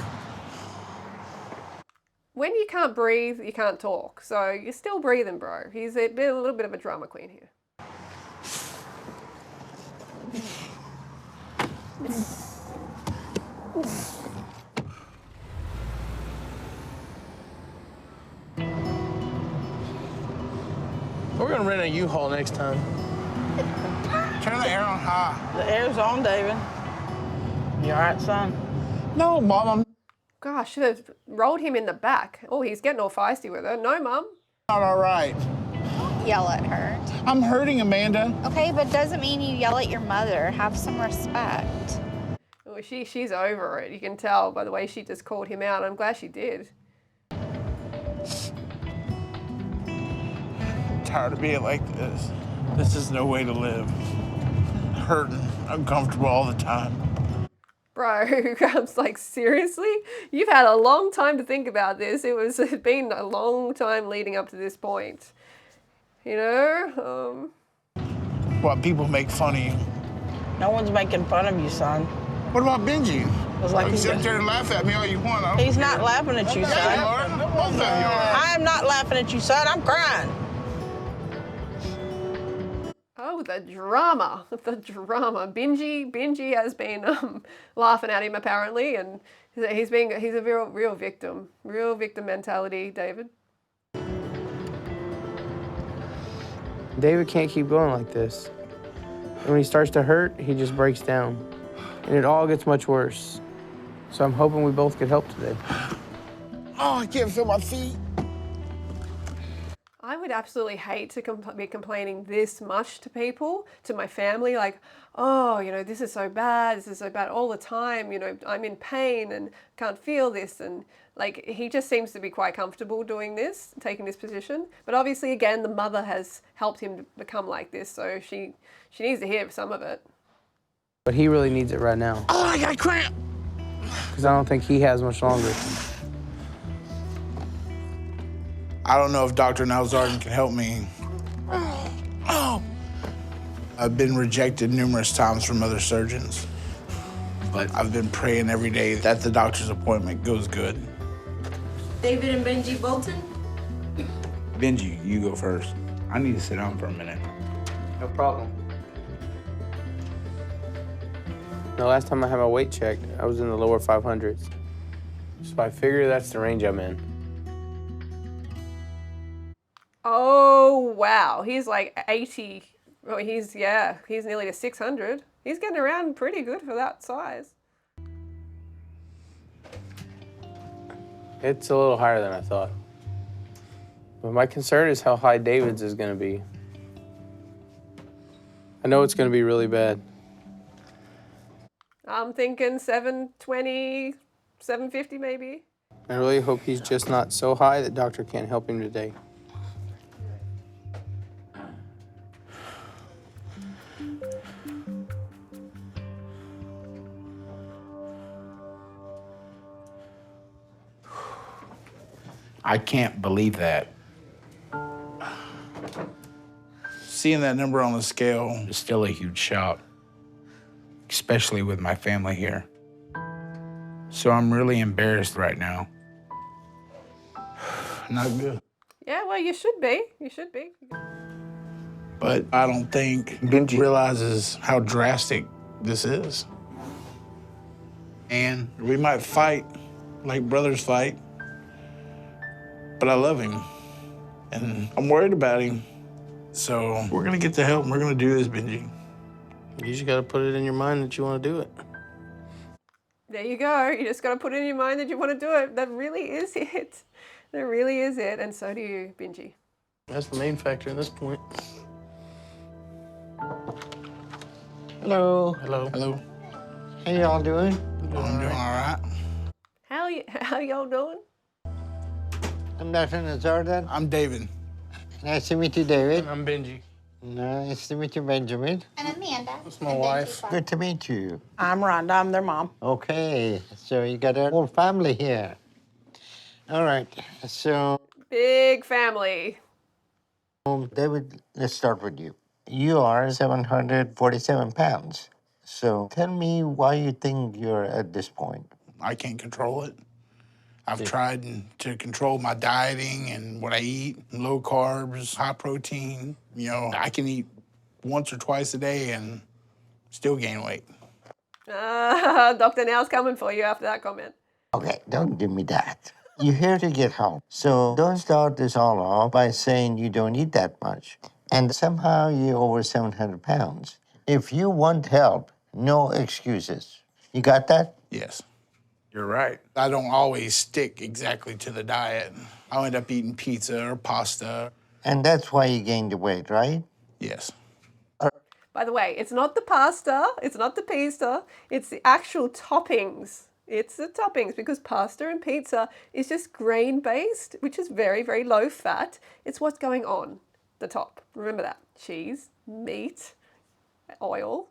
When you can't breathe, you can't talk. So you're still breathing, bro. He's been a little bit of a drama queen here. We're gonna rent a U-Haul next time. Turn the air on high. The air's on, David. You all right, son? No, Mom, I'm Gosh, should have rolled him in the back. Oh, he's getting all feisty with her. No, Mum. not all right. Yell at her. I'm hurting, Amanda. Okay, but doesn't mean you yell at your mother. Have some respect. Oh, she's over it. You can tell by the way she just called him out. I'm glad she did. I'm tired of being like this. This is no way to live. Hurting, uncomfortable all the time. Bro, I'm like, seriously? You've had a long time to think about this. It's been a long time leading up to this point. You know? What, people make fun of you? No one's making fun of you, son. What about Benji? It's like You sit there and laugh at me all you want. I don't He's not care. laughing at you, Yeah, son. you are. Both of you are. I am not laughing at you, son. I'm crying. Oh, the drama. The drama. Benji has been laughing at him apparently, and he's a real victim. Real victim mentality, David. David can't keep going like this. And when he starts to hurt, he just breaks down. And it all gets much worse. So I'm hoping we both get help today. Oh, I can't feel my feet. I would absolutely hate to be complaining this much to people, to my family, like, oh, you know, this is so bad all the time, you know, I'm in pain and can't feel this. And like, he just seems to be quite comfortable doing this, taking this position. But obviously, again, the mother has helped him to become like this, so she needs to hear some of it. But he really needs it right now. Oh, I got a cramp. Because I don't think he has much longer. I don't know if Dr. Nalzardan can help me. Oh. I've been rejected numerous times from other surgeons, but I've been praying every day that the doctor's appointment goes good. David and Benji Bolton? Benji, you go first. I need to sit down for a minute. No problem. The last time I had my weight checked, I was in the lower 500s. So I figure that's the range I'm in. Oh, wow. He's like 80. Oh, he's nearly to 600. He's getting around pretty good for that size. It's a little higher than I thought. But my concern is how high David's is gonna be. I know it's gonna be really bad. I'm thinking 720, 750 maybe. I really hope he's just not so high that doctor can't help him today. I can't believe that. Seeing that number on the scale is still a huge shock, especially with my family here. So I'm really embarrassed right now. Not good. Yeah, well, you should be. You should be. But I don't think Benji realizes how drastic this is. And we might fight like brothers fight, but I love him, and I'm worried about him. So we're gonna get the help, and we're gonna do this, Benji. You just gotta put it in your mind that you want to do it. There you go. You just got to put it in your mind that you want to do it. That really is it. That really is it. And so do you, Benji. That's the main factor at this point. Hello. Hello. Hello. How y'all doing? I'm doing all right. How y'all doing? I'm Dr. Jordan. I'm David. Nice to meet you, David. And I'm Benji. Nice to meet you, Benjamin. And Amanda. That's my wife. Good to meet you. I'm Rhonda. I'm their mom. Okay, so you got a whole family here. All right, so Big family. David, let's start with you. You are 747 pounds. So tell me why you think you're at this point. I can't control it. I've tried to control my dieting and what I eat, low carbs, high protein. You know, I can eat once or twice a day and still gain weight. Dr. Now's coming for you after that comment. Okay, don't give me that. You're here to get help. So don't start this all off by saying you don't eat that much. And somehow you're over 700 pounds. If you want help, no excuses. You got that? Yes, you're right. I don't always stick exactly to the diet. I'll end up eating pizza or pasta. And that's why you gained the weight, right? Yes. By the way, it's not the pasta, it's not the pizza, it's the actual toppings. It's the toppings because pasta and pizza is just grain-based, which is very, very low fat. It's what's going on the top. Remember that. Cheese, meat, oil.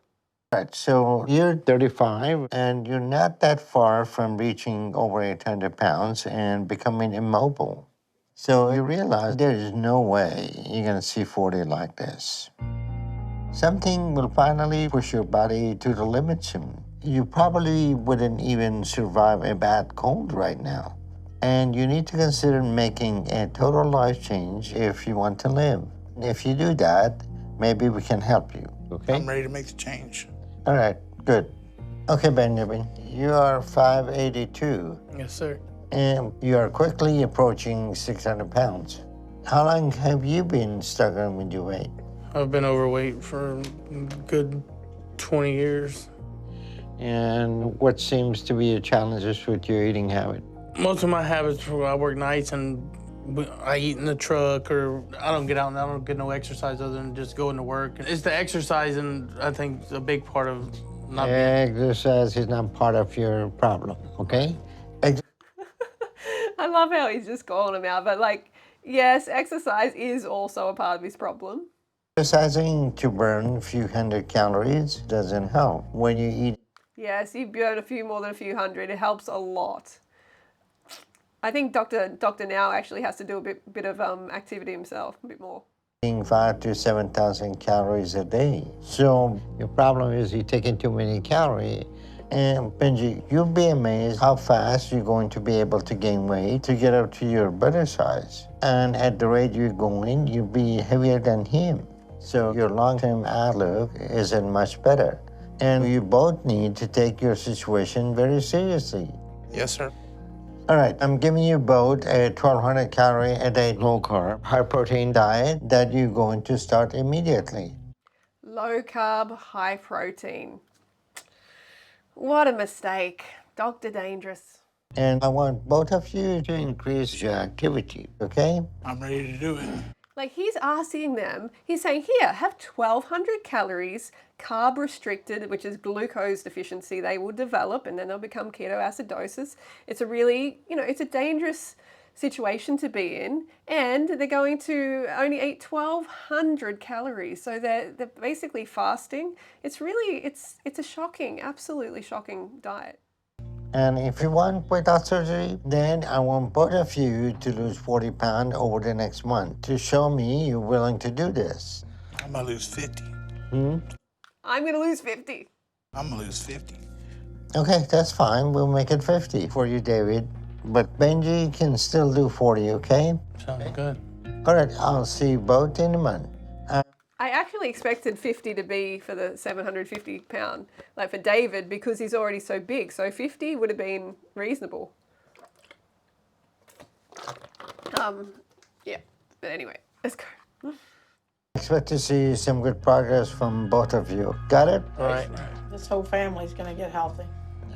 Right, so you're 35 and you're not that far from reaching over 800 pounds and becoming immobile. So you realize there is no way you're gonna see 40 like this. Something will finally push your body to the limit soon. You probably wouldn't even survive a bad cold right now. And you need to consider making a total life change if you want to live. If you do that, maybe we can help you, okay? I'm ready to make the change. All right, good. Okay, Benjamin, you are 5'82", Yes, sir. and you are quickly approaching 600 pounds. How long have you been struggling with your weight? I've been overweight for a good 20 years. And what seems to be your challenges with your eating habit? Most of my habits were I work nights and I eat in the truck, or I don't get out and I don't get no exercise other than just going to work. It's the exercise, and I think a big part of not being... Exercise is not part of your problem, okay? I love how he's just calling him out, but like, yes, exercise is also a part of his problem. Exercising to burn a few hundred calories doesn't help. When you eat... Yes, you burn a few more than a few hundred. It helps a lot. I think Dr. Now actually has to do a bit of activity himself, a bit more. 5,000 to 7,000 calories a day. So your problem is you're taking too many calories. And Benji, you'll be amazed how fast you're going to be able to gain weight to get up to your better size. And at the rate you're going, you'll be heavier than him. So your long-term outlook isn't much better. And you both need to take your situation very seriously. Yes, sir. All right, I'm giving you both a 1,200 calorie a day low carb, high protein diet that you're going to start immediately. Low carb, high protein. What a mistake. Dr. Dangerous. And I want both of you to increase your activity, okay? I'm ready to do it. Like, he's asking them, he's saying, here, have 1,200 calories, carb restricted, which is glucose deficiency they will develop, and then they'll become ketoacidosis. It's a really, it's a dangerous situation to be in, and they're going to only eat 1,200 calories. So they're basically fasting. It's really, it's a shocking, absolutely shocking diet. And if you want weight loss surgery, then I want both of you to lose 40 pounds over the next month to show me you're willing to do this. I'm gonna lose 50. I'm gonna lose 50. I'm gonna lose 50. Okay, that's fine. We'll make it 50 for you, David. But Benji can still do 40, okay? Sounds good. All right, I'll see you both in a month. I actually expected 50 to be for the 750 pound, like for David, because he's already so big. So 50 would have been reasonable. Yeah, but anyway, let's go. Expect to see some good progress from both of you. Got it? All right. This whole family's gonna get healthy.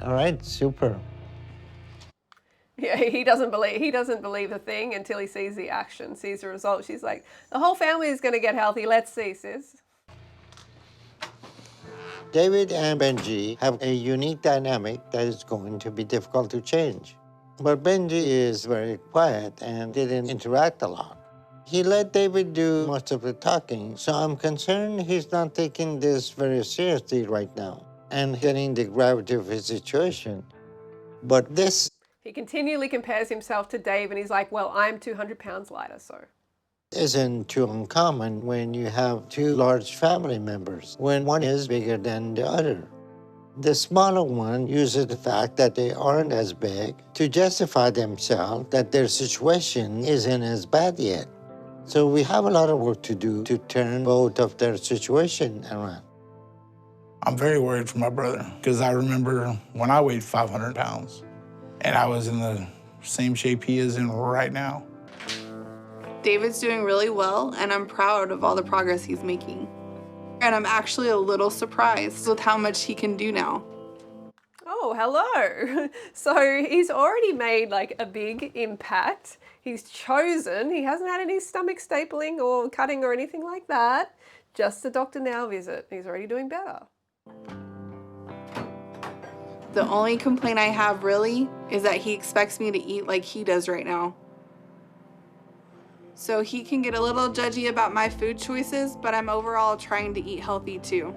All right, super. Yeah, he doesn't believe the thing until he sees the action, sees the result. She's like, the whole family is going to get healthy. Let's see, sis. David and Benji have a unique dynamic that is going to be difficult to change. But Benji is very quiet and didn't interact a lot. He let David do most of the talking, so I'm concerned he's not taking this very seriously right now and getting the gravity of his situation. But this He continually compares himself to Dave and he's like, well, I'm 200 pounds lighter, so. isn't too uncommon when you have two large family members, when one is bigger than the other. The smaller one uses the fact that they aren't as big to justify themselves that their situation isn't as bad yet. So we have a lot of work to do to turn both of their situation around. I'm very worried for my brother because I remember when I weighed 500 pounds and I was in the same shape he is in right now. David's doing really well, and I'm proud of all the progress he's making. And I'm actually a little surprised with how much he can do now. Oh, hello. So he's already made like a big impact. He's chosen. He hasn't had any stomach stapling or cutting or anything like that. Just a Dr. Now visit. He's already doing better. The only complaint I have really is that he expects me to eat like he does right now. So he can get a little judgy about my food choices, but I'm overall trying to eat healthy too.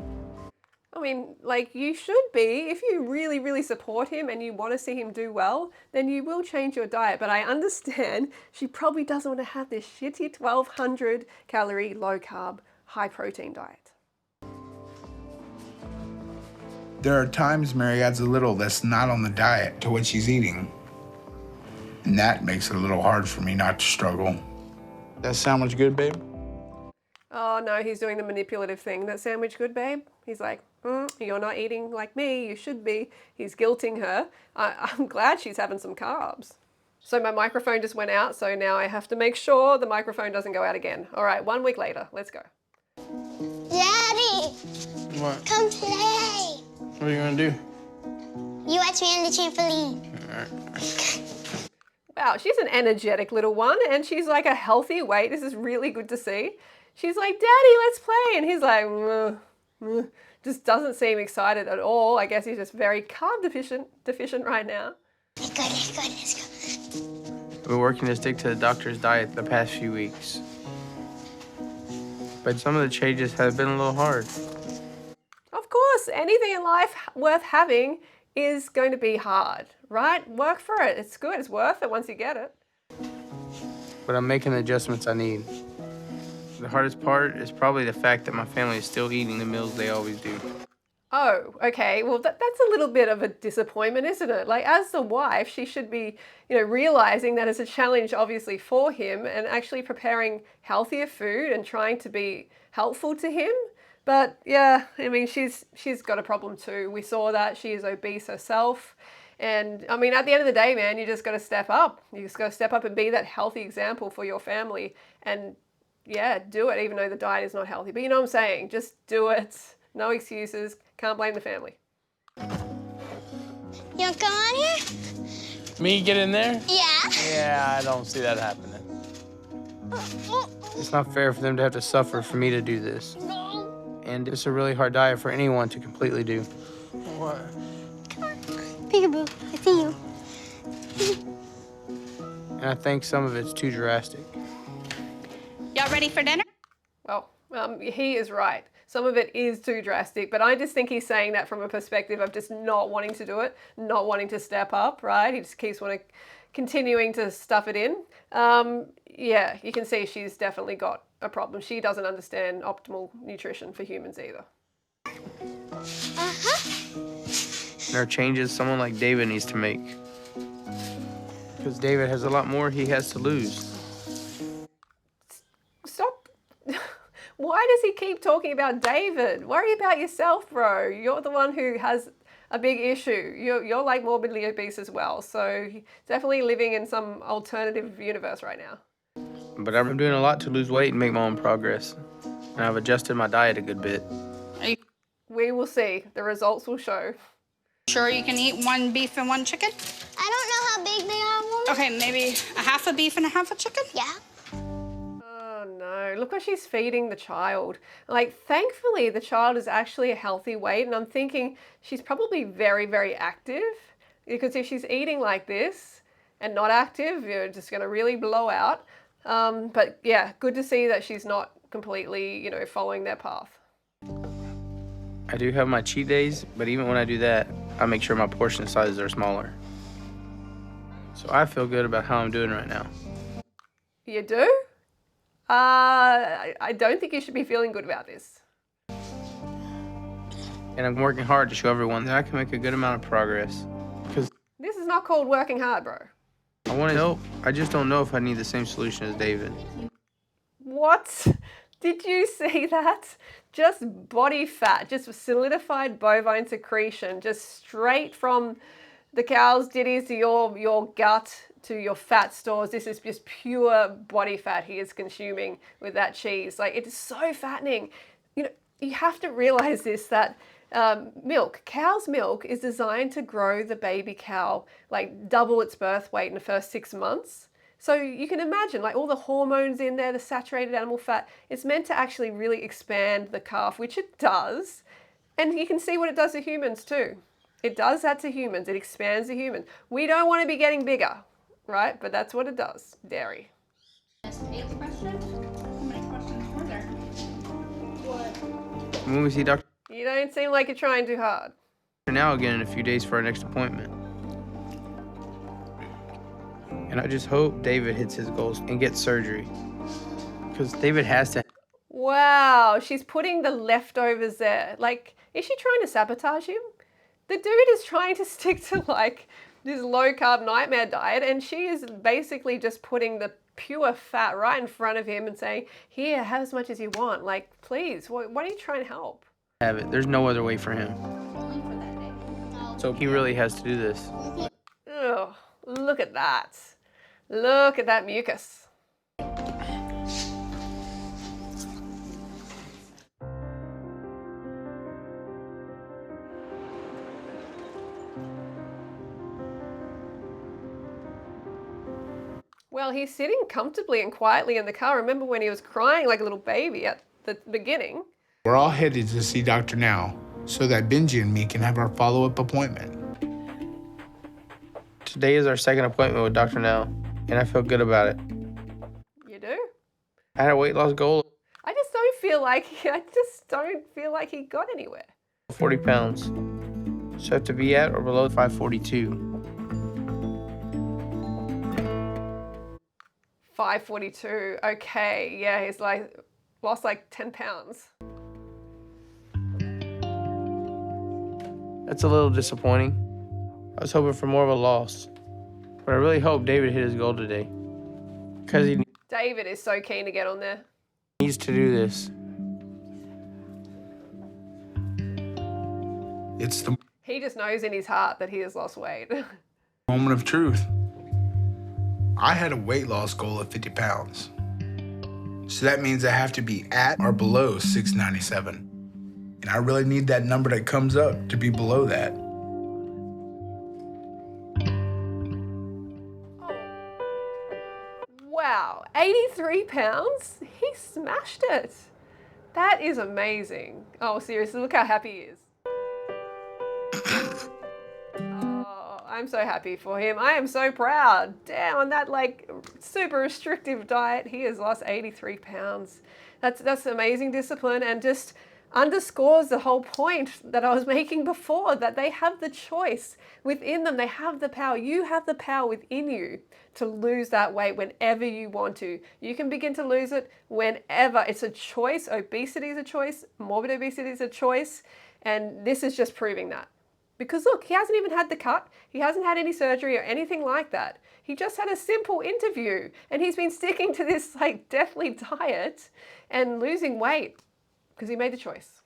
I mean, like you should be. If you really, really support him and you want to see him do well, then you will change your diet. But I understand she probably doesn't want to have this shitty 1,200 calorie, low carb, high protein diet. There are times Mary adds a little that's not on the diet to what she's eating. And that makes it a little hard for me not to struggle. That sandwich good, babe? Oh no, he's doing the manipulative thing. That sandwich good, babe? He's like, you're not eating like me, you should be. He's guilting her. I'm glad she's having some carbs. So my microphone just went out, so now I have to make sure the microphone doesn't go out again. All right, 1 week later, let's go. Daddy, What? come play. What are you gonna do? You watch me on the trampoline. Wow, she's an energetic little one, and she's like a healthy weight. This is really good to see. She's like, Daddy, let's play. And he's like, just doesn't seem excited at all. I guess he's just very carb deficient right now. Let's go. I've been working to stick to the doctor's diet the past few weeks. But some of the changes have been a little hard. Of course, anything in life worth having is going to be hard, right? Work for it. It's good. It's worth it once you get it. But I'm making the adjustments I need. The hardest part is probably the fact that my family is still eating the meals they always do. Oh, okay. Well, that's a little bit of a disappointment, isn't it? Like, as the wife, she should be, realizing that it's a challenge, obviously, for him and actually preparing healthier food and trying to be helpful to him. But yeah, I mean, she's got a problem too. We saw that she is obese herself. And I mean, at the end of the day, man, you just got to step up. You just got to step up and be that healthy example for your family. And yeah, do it, even though the diet is not healthy. But you know what I'm saying? Just do it. No excuses. Can't blame the family. You want to come on here? Me get in there? Yeah. Yeah, I don't see that happening. It's not fair for them to have to suffer for me to do this. And it's a really hard diet for anyone to completely do. What? Peekaboo, I see you. And I think some of it's too drastic. Y'all ready for dinner? Well, he is right. Some of it is too drastic, but I just think he's saying that from a perspective of just not wanting to do it, not wanting to step up, right? He just keeps continuing to stuff it in. Yeah, you can see she's definitely got a problem. She doesn't understand optimal nutrition for humans either. There are changes someone like David needs to make. Because David has a lot more he has to lose. Stop. Why does he keep talking about David? Worry about yourself, bro. You're the one who has a big issue. You're like morbidly obese as well. So definitely living in some alternative universe right now. But I'm doing a lot to lose weight and make my own progress. And I've adjusted my diet a good bit. We will see. The results will show. Sure you can eat one beef and one chicken? I don't know how big they are, woman. Okay, maybe a half a beef and a half a chicken? Yeah. Oh no, look what she's feeding the child. Like, thankfully the child is actually a healthy weight, and I'm thinking she's probably very, very active, because if she's eating like this, and not active, you're just going to really blow out. But yeah, good to see that she's not completely, you know, following their path. I do have my cheat days, but even when I do that, I make sure my portion sizes are smaller. So I feel good about how I'm doing right now. You do? I don't think you should be feeling good about this. And I'm working hard to show everyone that I can make a good amount of progress. Because This is not called working hard, bro. I want to help. I just don't know if I need the same solution as David. What? Did you see that? Just body fat, just solidified bovine secretion, just straight from the cow's ditties to your gut to your fat stores. This is just pure body fat he is consuming with that cheese. Like, it is so fattening. You know, you have to realize this, that milk, cow's milk is designed to grow the baby cow, like double its birth weight in the first 6 months. So you can imagine, like, all the hormones in there, the saturated animal fat, it's meant to actually really expand the calf, which it does. And you can see what it does to humans too. It does that to humans. It expands the human. We don't want to be getting bigger, right? But that's what it does, dairy. When we see Dr. You don't seem like you're trying too hard. now again in a few days for our next appointment. And I just hope David hits his goals and gets surgery. Because David has to. Wow, she's putting the leftovers there. Like, is she trying to sabotage him? The dude is trying to stick to, like, this low-carb nightmare diet, and she is basically just putting the pure fat right in front of him and saying, here, have as much as you want. Like, please, what are you trying to help? Have it. There's no other way for him. So he really has to do this. Ugh, look at that. Look at that mucus. Well, he's sitting comfortably and quietly in the car. Remember when he was crying like a little baby at the beginning? We're all headed to see Dr. Now so that Benji and me can have our follow-up appointment. Today is our second appointment with Dr. Now, and I feel good about it. You do? I had a weight loss goal I just don't feel like he got anywhere. of 40 pounds. So I have to be at or below 542. 542. Okay, yeah, he's like lost like 10 pounds. That's a little disappointing. I was hoping for more of a loss. But I really hope David hit his goal today. Because he David is so keen to get on there. needs to do this. It's the He just knows in his heart that he has lost weight. moment of truth. I had a weight loss goal of 50 pounds. So that means I have to be at or below 697. And I really need that number that comes up to be below that. Wow, 83 pounds? He smashed it. That is amazing. Oh, seriously, look how happy he is. Oh, I'm so happy for him. I am so proud. Damn, on that like super restrictive diet, he has lost 83 pounds. That's amazing discipline, and just underscores the whole point that I was making before, that they have the choice within them. They have the power. You have the power within you to lose that weight whenever you want to. You can begin to lose it whenever. It's a choice. Obesity is a choice. Morbid obesity is a choice. And this is just proving that. Because look, he hasn't even had the cut. He hasn't had any surgery or anything like that. He just had a simple interview, and he's been sticking to this like deathly diet and losing weight because he made the choice.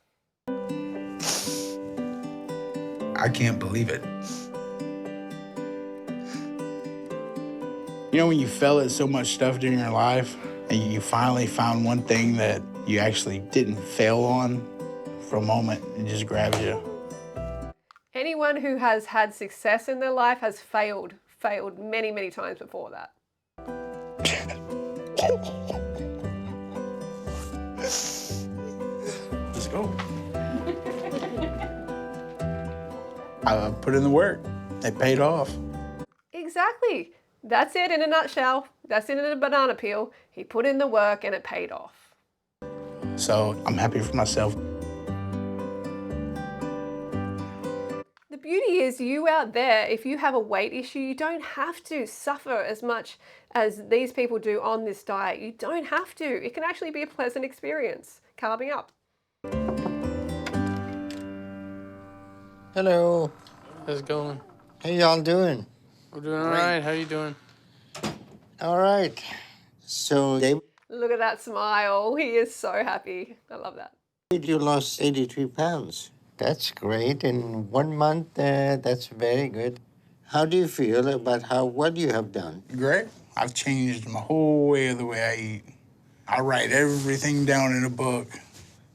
I can't believe it. You know, when you fail at so much stuff during your life and you finally found one thing that you actually didn't fail on, for a moment, it just grabs you. Anyone who has had success in their life has failed many, many times before that. Let's go. I put in the work. It paid off. Exactly. That's it in a nutshell. That's it in a banana peel. He put in the work and it paid off. So I'm happy for myself. The beauty is you out there, if you have a weight issue, you don't have to suffer as much as these people do on this diet. You don't have to. It can actually be a pleasant experience, carving up. Hello. How's it going? How y'all doing? We're doing all right. How you doing? All right. So, David, Look at that smile. He is so happy. I love that. you lost 83 pounds. That's great. In 1 month, that's very good. How do you feel about what you have done? Great. I've changed my whole way of the way I eat. I write everything down in a book.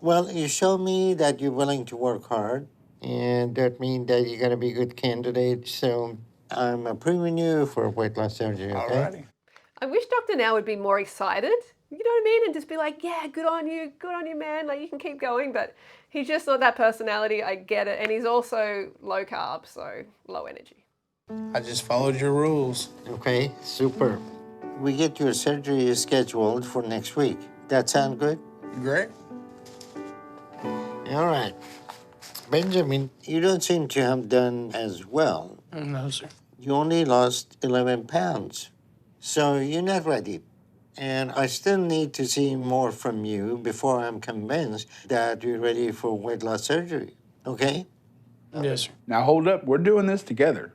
Well, you show me that you're willing to work hard, and that means that you're going to be a good candidate. So I'm approving you for weight loss surgery, okay? Alrighty. I wish Dr. Now would be more excited, you know what I mean? And just be like, yeah, good on you, man. Like, you can keep going. But he's just not that personality. I get it. And he's also low carb, so low energy. I just followed your rules. Okay, super. We get your surgery scheduled for next week. That sound good? Great. All right. Benjamin, you don't seem to have done as well. No, sir. You only lost 11 pounds. So you're not ready. And I still need to see more from you before I'm convinced that you're ready for weight loss surgery. Okay? Yes, sir. Now hold up, we're doing this together.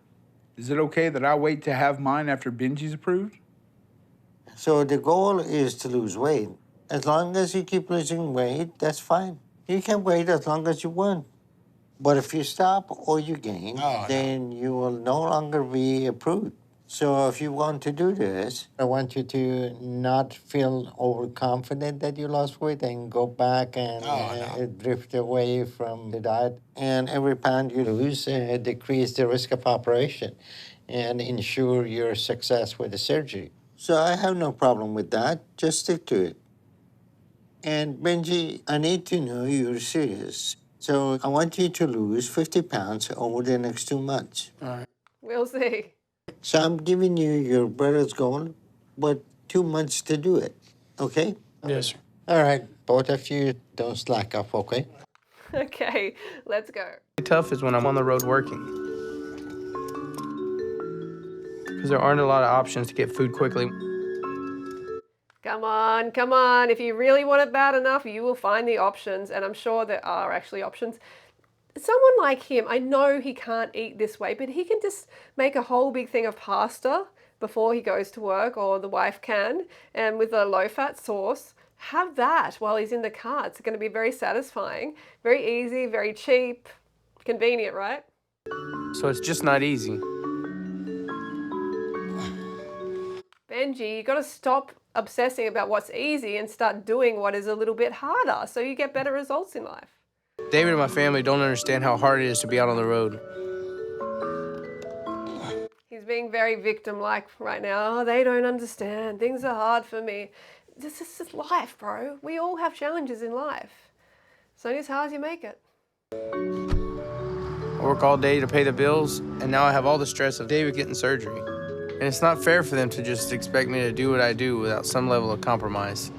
Is it okay that I wait to have mine after Benji's approved? So the goal is to lose weight. As long as you keep losing weight, that's fine. You can wait as long as you want. But if you stop or you gain, then you will no longer be approved. So if you want to do this, I want you to not feel overconfident that you lost weight and go back and drift away from the diet. And every pound you lose, decrease the risk of operation and ensure your success with the surgery. So I have no problem with that. Just stick to it. And Benji, I need to know you're serious. So I want you to lose 50 pounds over the next 2 months. All right. We'll see. So I'm giving you your brother's goal, but 2 months to do it, okay? Yes, sir. All right, both of you don't slack off, okay? Okay, let's go. Tough is when I'm on the road working. Because there aren't a lot of options to get food quickly. Come on, come on. If you really want it bad enough, you will find the options. And I'm sure there are actually options. Someone like him, I know he can't eat this way, but he can just make a whole big thing of pasta before he goes to work, or the wife can, and with a low-fat sauce, have that while he's in the car. It's going to be very satisfying, very easy, very cheap, convenient, right? So it's just not easy. Benji, you got to stop obsessing about what's easy and start doing what is a little bit harder so you get better results in life. David and my family don't understand how hard it is to be out on the road. He's being very victim-like right now. Oh, they don't understand. Things are hard for me. This is just life, bro. We all have challenges in life. It's only as hard as you make it. I work all day to pay the bills, and now I have all the stress of David getting surgery. And it's not fair for them to just expect me to do what I do without some level of compromise.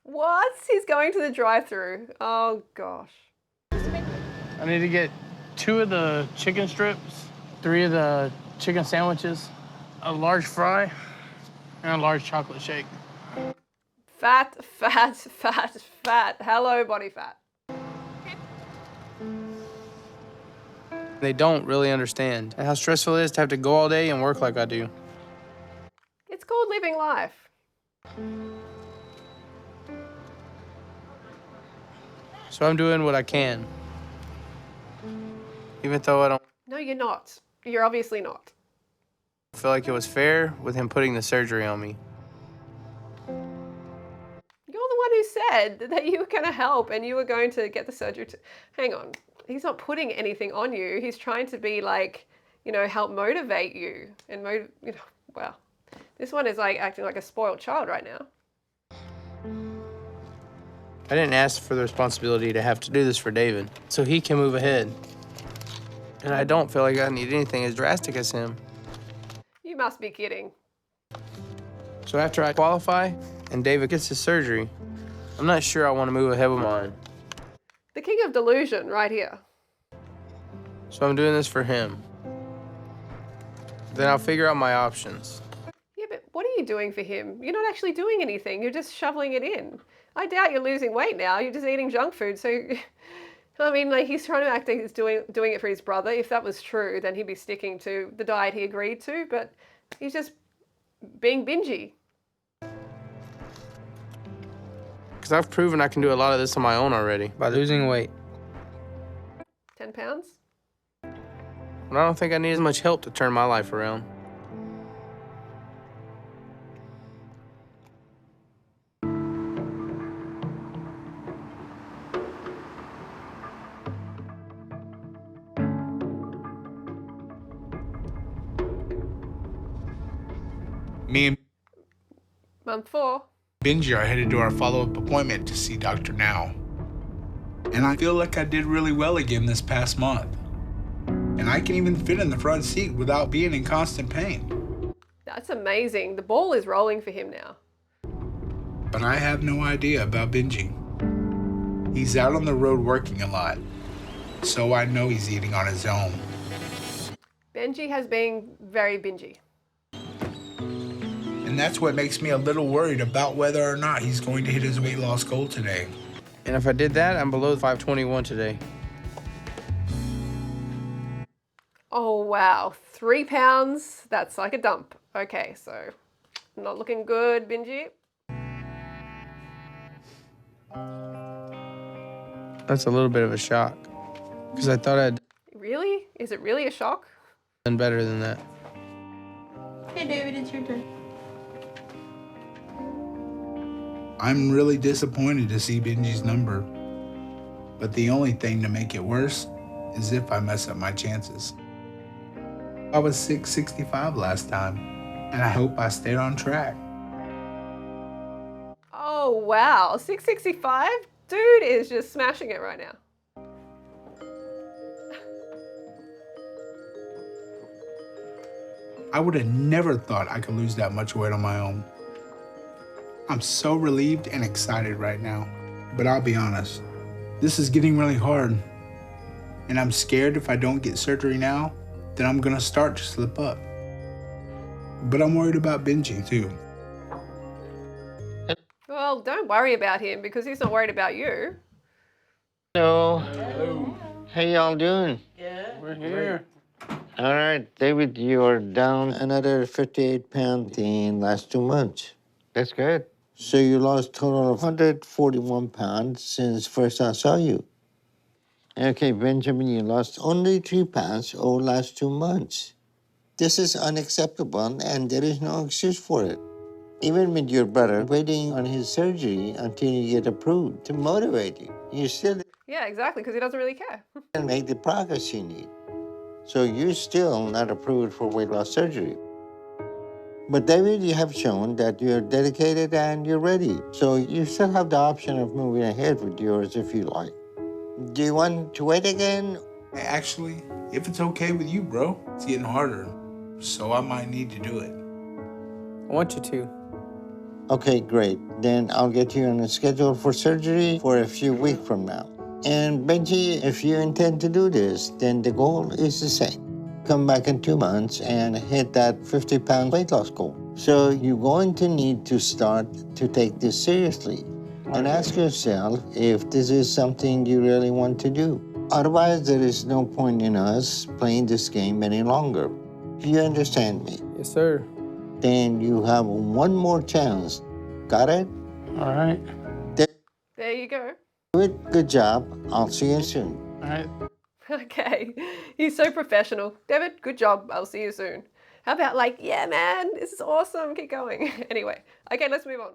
What? He's going to the drive-thru. Oh, gosh. I need to get 2 of the chicken strips, 3 of the chicken sandwiches, a large fry, and a large chocolate shake. Fat, fat, fat, fat. Hello, body fat. They don't really understand how stressful it is to have to go all day and work like I do. It's called living life. So I'm doing what I can. Even though I don't No, you're not. You're obviously not. feel like it was fair with him putting the surgery on me. You're the one who said that you were going to help and you were going to get the surgery. Hang on. He's not putting anything on you. He's trying to be like, you know, help motivate you. And, wow. This one is like acting like a spoiled child right now. I didn't ask for the responsibility to have to do this for David, so he can move ahead. And I don't feel like I need anything as drastic as him. You must be kidding. So after I qualify and David gets his surgery, I'm not sure I want to move ahead with mine. The king of delusion right here. So I'm doing this for him. Then I'll figure out my options. Yeah, but what are you doing for him? You're not actually doing anything. You're just shoveling it in. I doubt you're losing weight now. You're just eating junk food. So, I mean, like, he's trying to act like he's doing it for his brother. If that was true, then he'd be sticking to the diet he agreed to. But he's just being bingy. Because I've proven I can do a lot of this on my own already by losing weight. 10 pounds? But I don't think I need as much help to turn my life around. Me and Month 4. Benji are headed to our follow-up appointment to see Dr. Now. And I feel like I did really well again this past month. And I can even fit in the front seat without being in constant pain. That's amazing. The ball is rolling for him now. But I have no idea about Benji. He's out on the road working a lot, so I know he's eating on his own. Benji has been very bingy. And that's what makes me a little worried about whether or not he's going to hit his weight loss goal today. And if I did that, I'm below 521 today. Oh, wow. 3 pounds. That's like a dump. Okay, so not looking good, Benji. That's a little bit of a shock. Because I thought I'd Really? Is it really a shock? done better than that. Hey, David, it's your turn. I'm really disappointed to see Benji's number. But the only thing to make it worse is if I mess up my chances. I was 665 last time, and I hope I stayed on track. Oh, wow. 665? Dude is just smashing it right now. I would have never thought I could lose that much weight on my own. I'm so relieved and excited right now. But I'll be honest, this is getting really hard. And I'm scared if I don't get surgery now, then I'm gonna start to slip up. But I'm worried about Benji too. Well, don't worry about him because he's not worried about you. Hello. Hello. How y'all doing? We're here. All right, David, you're down another 58 pounds in last 2 months. That's good. So you lost a total of 141 pounds since first I saw you. Okay, Benjamin, you lost only 3 pounds over the last 2 months. This is unacceptable and there is no excuse for it. Even with your brother waiting on his surgery until you get approved to motivate you, you still Yeah, exactly, because he doesn't really care. didn't make the progress you need. So you're still not approved for weight loss surgery. But David, you have shown that you're dedicated and you're ready. So you still have the option of moving ahead with yours if you like. Do you want to wait again? Actually, if it's okay with you, bro, it's getting harder. So I might need to do it. I want you to. Okay, great. Then I'll get you on a schedule for surgery for a few weeks from now. And Benji, if you intend to do this, then the goal is the same. Come back in 2 months and hit that 50-pound weight loss goal. So you're going to need to start to take this seriously and ask yourself if this is something you really want to do. Otherwise, there is no point in us playing this game any longer. Do you understand me? Yes, sir. Then you have one more chance. Got it? All right. There you go. Good job. I'll see you soon. All right. Okay, he's so professional. David, good job. I'll see you soon. How about like, yeah, man, this is awesome. Keep going. Anyway, okay, let's move on.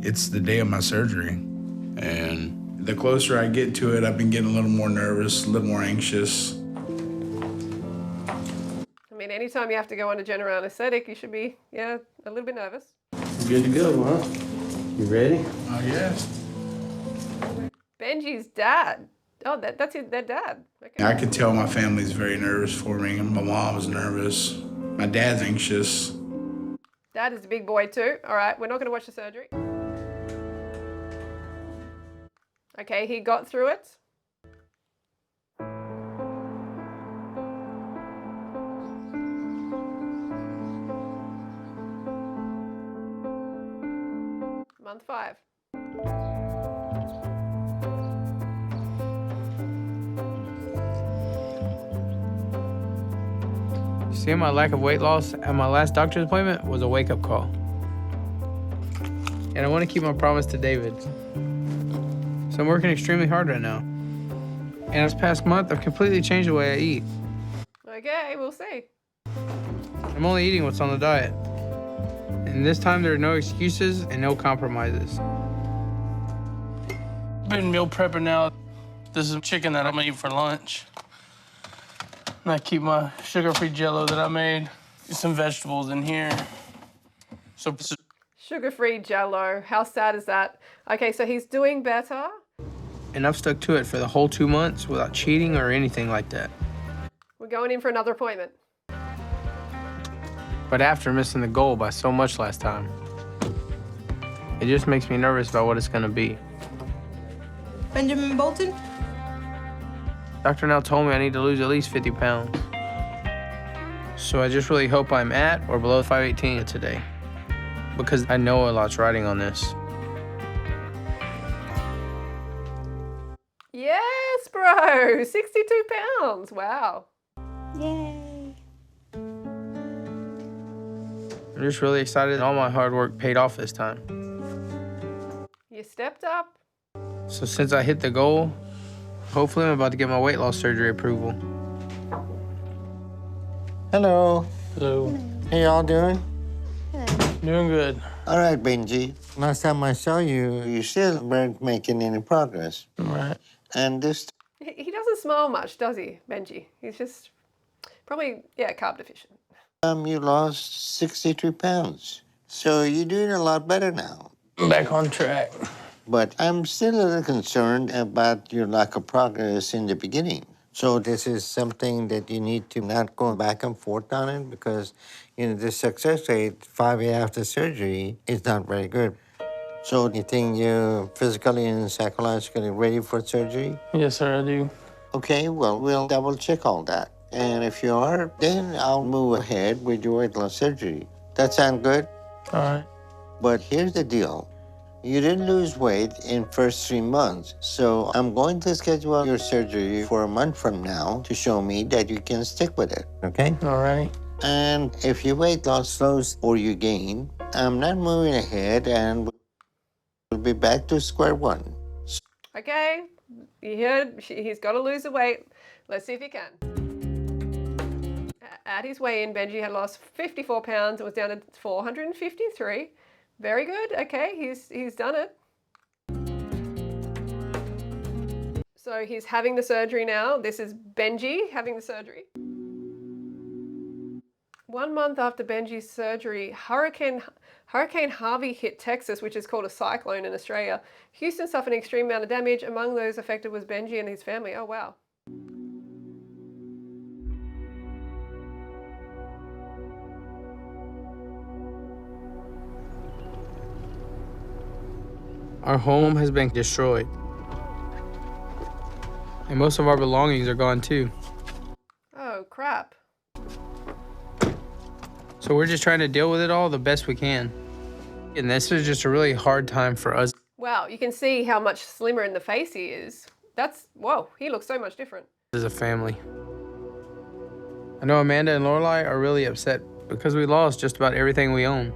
It's the day of my surgery, and the closer I get to it, I've been getting a little more nervous, a little more anxious. I mean, anytime you have to go under general anesthetic, you should be, a little bit nervous. Good to go, huh? You ready? Oh, yes. Benji's dad. Oh, that's their dad. Okay. I could tell my family's very nervous for me. My mom's nervous. My dad's anxious. Dad is a big boy too. All right, we're not going to watch the surgery. Okay, he got through it. Month 5. Seeing my lack of weight loss at my last doctor's appointment was a wake-up call. And I want to keep my promise to David. So I'm working extremely hard right now. And this past month, I've completely changed the way I eat. Okay, we'll see. I'm only eating what's on the diet. And this time, there are no excuses and no compromises. Been meal prepping now. This is chicken that I'm gonna eat for lunch. And I keep my sugar-free Jell-O that I made. Some vegetables in here. So Sugar-free Jell-O. How sad is that? Okay, so he's doing better. And I've stuck to it for the whole 2 months without cheating or anything like that. We're going in for another appointment. But after missing the goal by so much last time, it just makes me nervous about what it's gonna be. Benjamin Bolton? Doctor now told me I need to lose at least 50 pounds. So I just really hope I'm at or below 518 today, because I know a lot's riding on this. Yes, bro! 62 pounds. Wow. Yay. I'm just really excited that all my hard work paid off this time. You stepped up. So since I hit the goal, hopefully I'm about to get my weight loss surgery approval. Hello. Hello. How y'all doing? Doing good. All right, Benji. Last time I saw you, you still weren't making any progress. Right. And this He doesn't smile much, does he, Benji? He's just probably, carb deficient. time you lost 63 pounds. So you're doing a lot better now. Back on track. But I'm still a little concerned about your lack of progress in the beginning. So this is something that you need to not go back and forth on it, because, the success rate 5 years after surgery is not very good. So do you think you're physically and psychologically ready for surgery? Yes, sir, I do. Okay, well, we'll double check all that. And if you are, then I'll move ahead with your weight loss surgery. That sound good? All right. But here's the deal. You didn't lose weight in first 3 months, so I'm going to schedule your surgery for a month from now to show me that you can stick with it, okay? All right. And if your weight loss slows or you gain, I'm not moving ahead and we'll be back to square one. Okay, you heard he's got to lose the weight. Let's see if he can. At his weigh-in, Benji had lost 54 pounds and was down to 453. Very good. Okay, he's done it. So he's having the surgery now. This is Benji having the surgery. 1 month after Benji's surgery, Hurricane Harvey hit Texas, which is called a cyclone in Australia. Houston suffered an extreme amount of damage. Among those affected was Benji and his family. Oh, wow. Our home has been destroyed. And most of our belongings are gone too. Oh, crap. So we're just trying to deal with it all the best we can. And this is just a really hard time for us. Wow, you can see how much slimmer in the face he is. Whoa, he looks so much different. As a family. I know Amanda and Lorelai are really upset because we lost just about everything we own.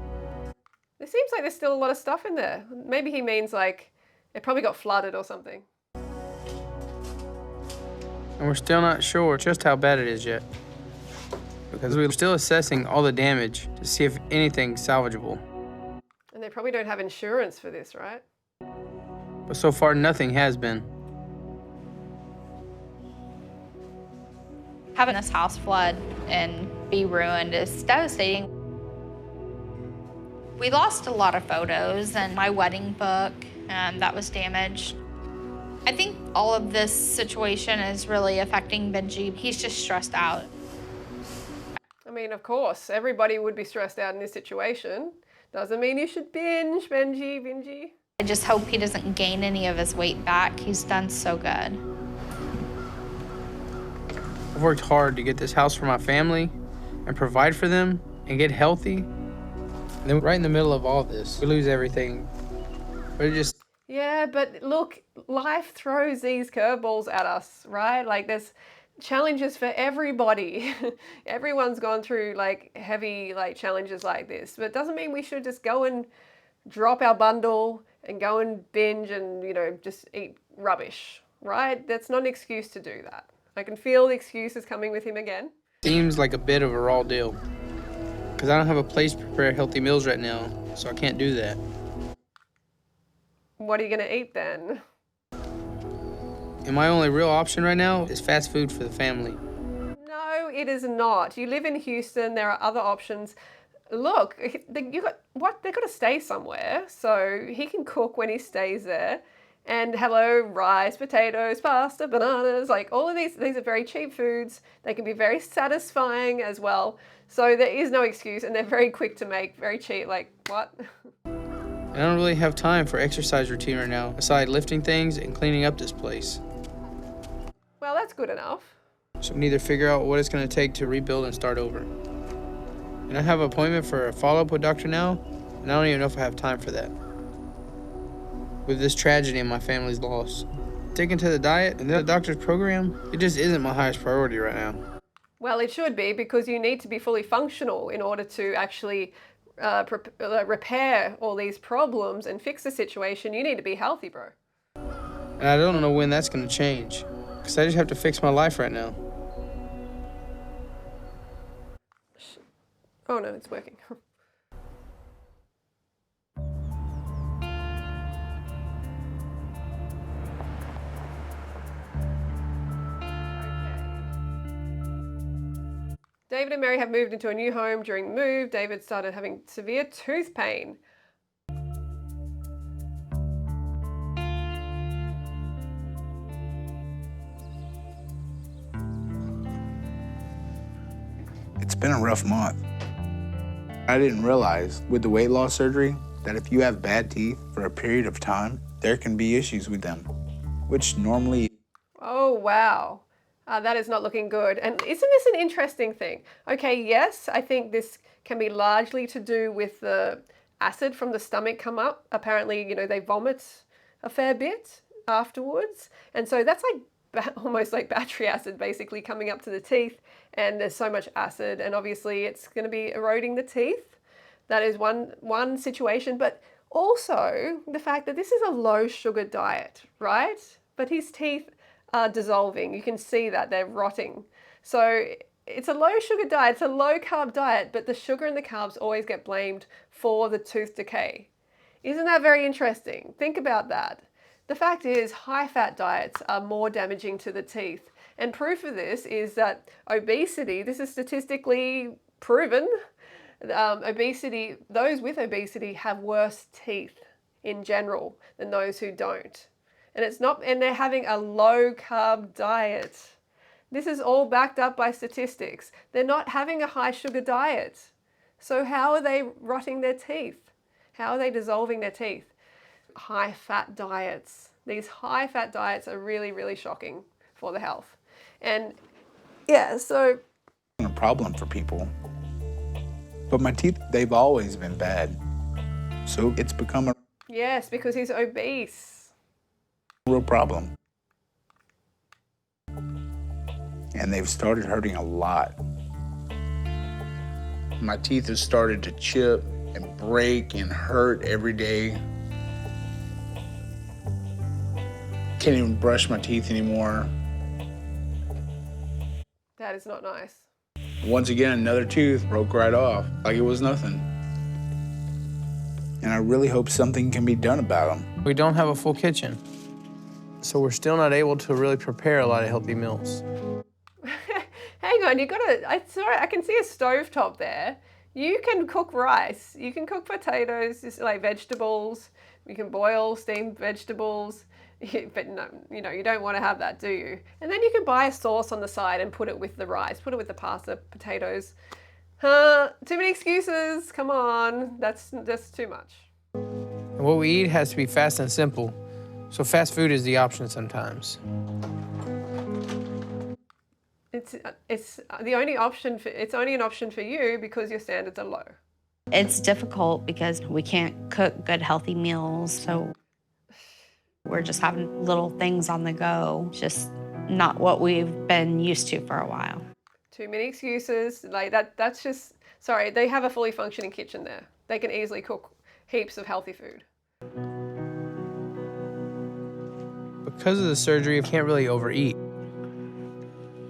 There seems like there's still a lot of stuff in there. Maybe he means like it probably got flooded or something. And we're still not sure just how bad it is yet, because we're still assessing all the damage to see if anything's salvageable. And they probably don't have insurance for this, right? But so far, nothing has been. Having this house flood and be ruined is devastating. We lost a lot of photos and my wedding book that was damaged. I think all of this situation is really affecting Benji. He's just stressed out. I mean, of course, everybody would be stressed out in this situation. Doesn't mean you should binge, Benji. I just hope he doesn't gain any of his weight back. He's done so good. I've worked hard to get this house for my family and provide for them and get healthy. And then right in the middle of all this, we lose everything. But it just... Yeah, but look, life throws these curveballs at us, right? Like there's challenges for everybody. Everyone's gone through like heavy like challenges like this, but it doesn't mean we should just go and drop our bundle and go and binge and, you know, just eat rubbish, right? That's not an excuse to do that. I can feel the excuses coming with him again. Seems like a bit of a raw deal. Because I don't have a place to prepare healthy meals right now, so I can't do that. What are you going to eat then? And my only real option right now is fast food for the family. No, it is not. You live in Houston, there are other options. Look, they've got to stay somewhere, so he can cook when he stays there. And hello, rice, potatoes, pasta, bananas, like all of these are very cheap foods. They can be very satisfying as well. So there is no excuse, and they're very quick to make, very cheap, like what? And I don't really have time for exercise routine right now, aside lifting things and cleaning up this place. Well, that's good enough. So we need to figure out what it's going to take to rebuild and start over. And I have an appointment for a follow-up with doctor now, and I don't even know if I have time for that. With this tragedy and my family's loss, sticking to the diet and the doctor's program, it just isn't my highest priority right now. Well, it should be, because you need to be fully functional in order to actually repair all these problems and fix the situation. You need to be healthy, bro. And I don't know when that's going to change, because I just have to fix my life right now. Oh no, it's working. David and Mary have moved into a new home. During the move, David started having severe tooth pain. It's been a rough month. I didn't realize with the weight loss surgery that if you have bad teeth for a period of time, there can be issues with them, which normally... Oh, wow. That is not looking good. And isn't this an interesting thing? Okay, yes, I think this can be largely to do with the acid from the stomach come up. Apparently, you know, they vomit a fair bit afterwards. And so that's like almost like battery acid basically coming up to the teeth, and there's so much acid, and obviously it's going to be eroding the teeth. That is one situation, but also the fact that this is a low sugar diet, right? But his teeth are dissolving. You can see that they're rotting. So it's a low sugar diet, it's a low carb diet, but the sugar and the carbs always get blamed for the tooth decay. Isn't that very interesting? Think about that. The fact is, high fat diets are more damaging to the teeth. And proof of this is that obesity, this is statistically proven, obesity, those with obesity have worse teeth in general than those who don't. And it's not, and they're having a low carb diet. This is all backed up by statistics. They're not having a high sugar diet. So how are they rotting their teeth? How are they dissolving their teeth? High fat diets. These high fat diets are really, really shocking for the health. And yeah, so. A problem for people. But my teeth, they've always been bad. So it's become a Yes, because he's obese. Real problem. And they've started hurting a lot. My teeth have started to chip and break and hurt every day. Can't even brush my teeth anymore. That is not nice. Once again, another tooth broke right off, like it was nothing. And I really hope something can be done about them. We don't have a full kitchen, so we're still not able to really prepare a lot of healthy meals. Hang on, I can see a stovetop there. You can cook rice, you can cook potatoes, just like vegetables, you can boil steamed vegetables. But no, you don't want to have that, do you? And then you can buy a sauce on the side and put it with the rice, put it with the pasta, potatoes. Too many excuses. Come on, that's too much. And what we eat has to be fast and simple, so fast food is the option sometimes. It's the only option it's only an option for you because your standards are low. It's difficult because we can't cook good, healthy meals, so we're just having little things on the go, just not what we've been used to for a while. Too many excuses, like that's just, sorry, they have a fully functioning kitchen there. They can easily cook heaps of healthy food. Because of the surgery, I can't really overeat.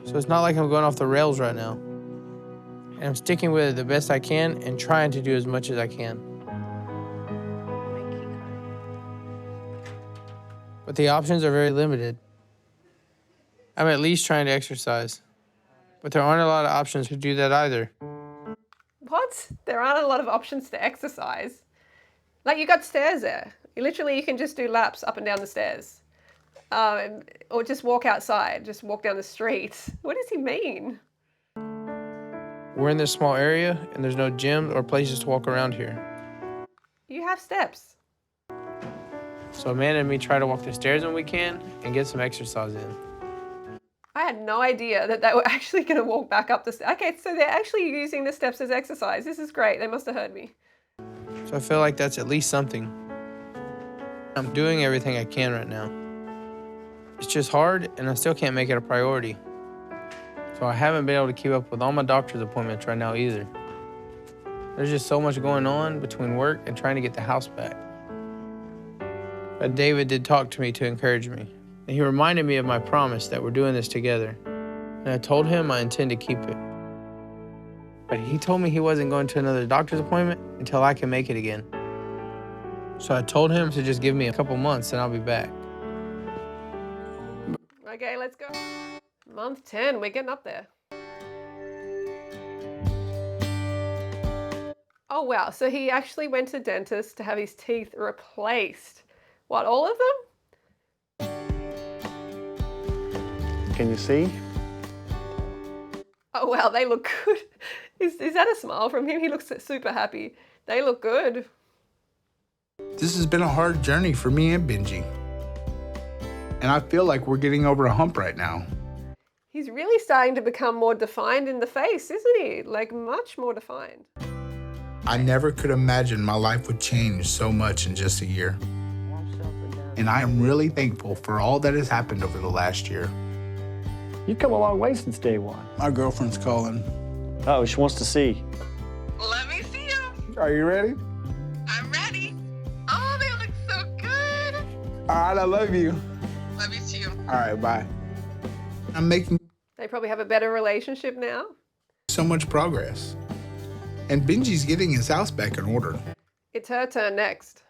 So it's not like I'm going off the rails right now. And I'm sticking with it the best I can and trying to do as much as I can. But the options are very limited. I'm at least trying to exercise. But there aren't a lot of options to do that either. What? There aren't a lot of options to exercise? Like, you got stairs there. You can just do laps up and down the stairs. Or just walk outside, just walk down the street. What does he mean? We're in this small area, and there's no gym or places to walk around here. You have steps. So Amanda and me try to walk the stairs when we can and get some exercise in. I had no idea that they were actually going to walk back up the stairs. Okay, so they're actually using the steps as exercise. This is great. They must have heard me. So I feel like that's at least something. I'm doing everything I can right now. It's just hard, and I still can't make it a priority. So I haven't been able to keep up with all my doctor's appointments right now either. There's just so much going on between work and trying to get the house back. But David did talk to me to encourage me. And he reminded me of my promise that we're doing this together. And I told him I intend to keep it. But he told me he wasn't going to another doctor's appointment until I can make it again. So I told him to just give me a couple months and I'll be back. Okay, let's go. Month 10, we're getting up there. Oh wow, so he actually went to the dentist to have his teeth replaced. What, all of them? Can you see? Oh wow, they look good. Is that a smile from him? He looks super happy. They look good. This has been a hard journey for me and Benji. And I feel like we're getting over a hump right now. He's really starting to become more defined in the face, isn't he? Like, much more defined. I never could imagine my life would change so much in just a year. And I am really thankful for all that has happened over the last year. You've come a long way since day one. My girlfriend's calling. Oh, she wants to see. Let me see them. Are you ready? I'm ready. Oh, they look so good. All right, I love you. Love you too. All right, bye. I'm making They probably have a better relationship now. so much progress. And Benji's getting his house back in order. It's her turn next.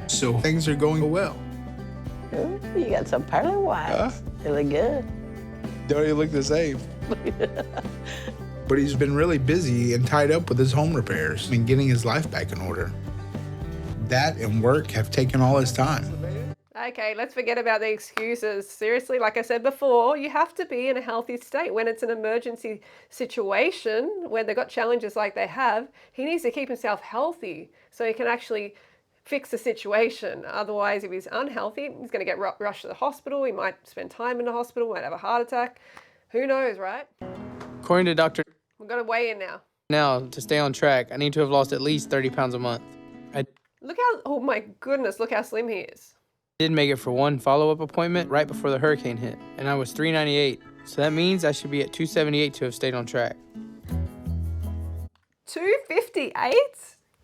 So things are going well. Ooh, you got some pearly whites. They look good. Don't you look the same? But he's been really busy and tied up with his home repairs and getting his life back in order. That and work have taken all his time. Okay, let's forget about the excuses. Seriously, like I said before, you have to be in a healthy state. When it's an emergency situation, where they've got challenges like they have, he needs to keep himself healthy so he can actually fix the situation. Otherwise, if he's unhealthy, he's going to get rushed to the hospital. He might spend time in the hospital, might have a heart attack. Who knows, right? According to Dr. We've got to weigh in now. Now, to stay on track, I need to have lost at least 30 pounds a month. I Look how, oh my goodness, look how slim he is. did make it for one follow-up appointment right before the hurricane hit, and I was 398. So that means I should be at 278 to have stayed on track. 258?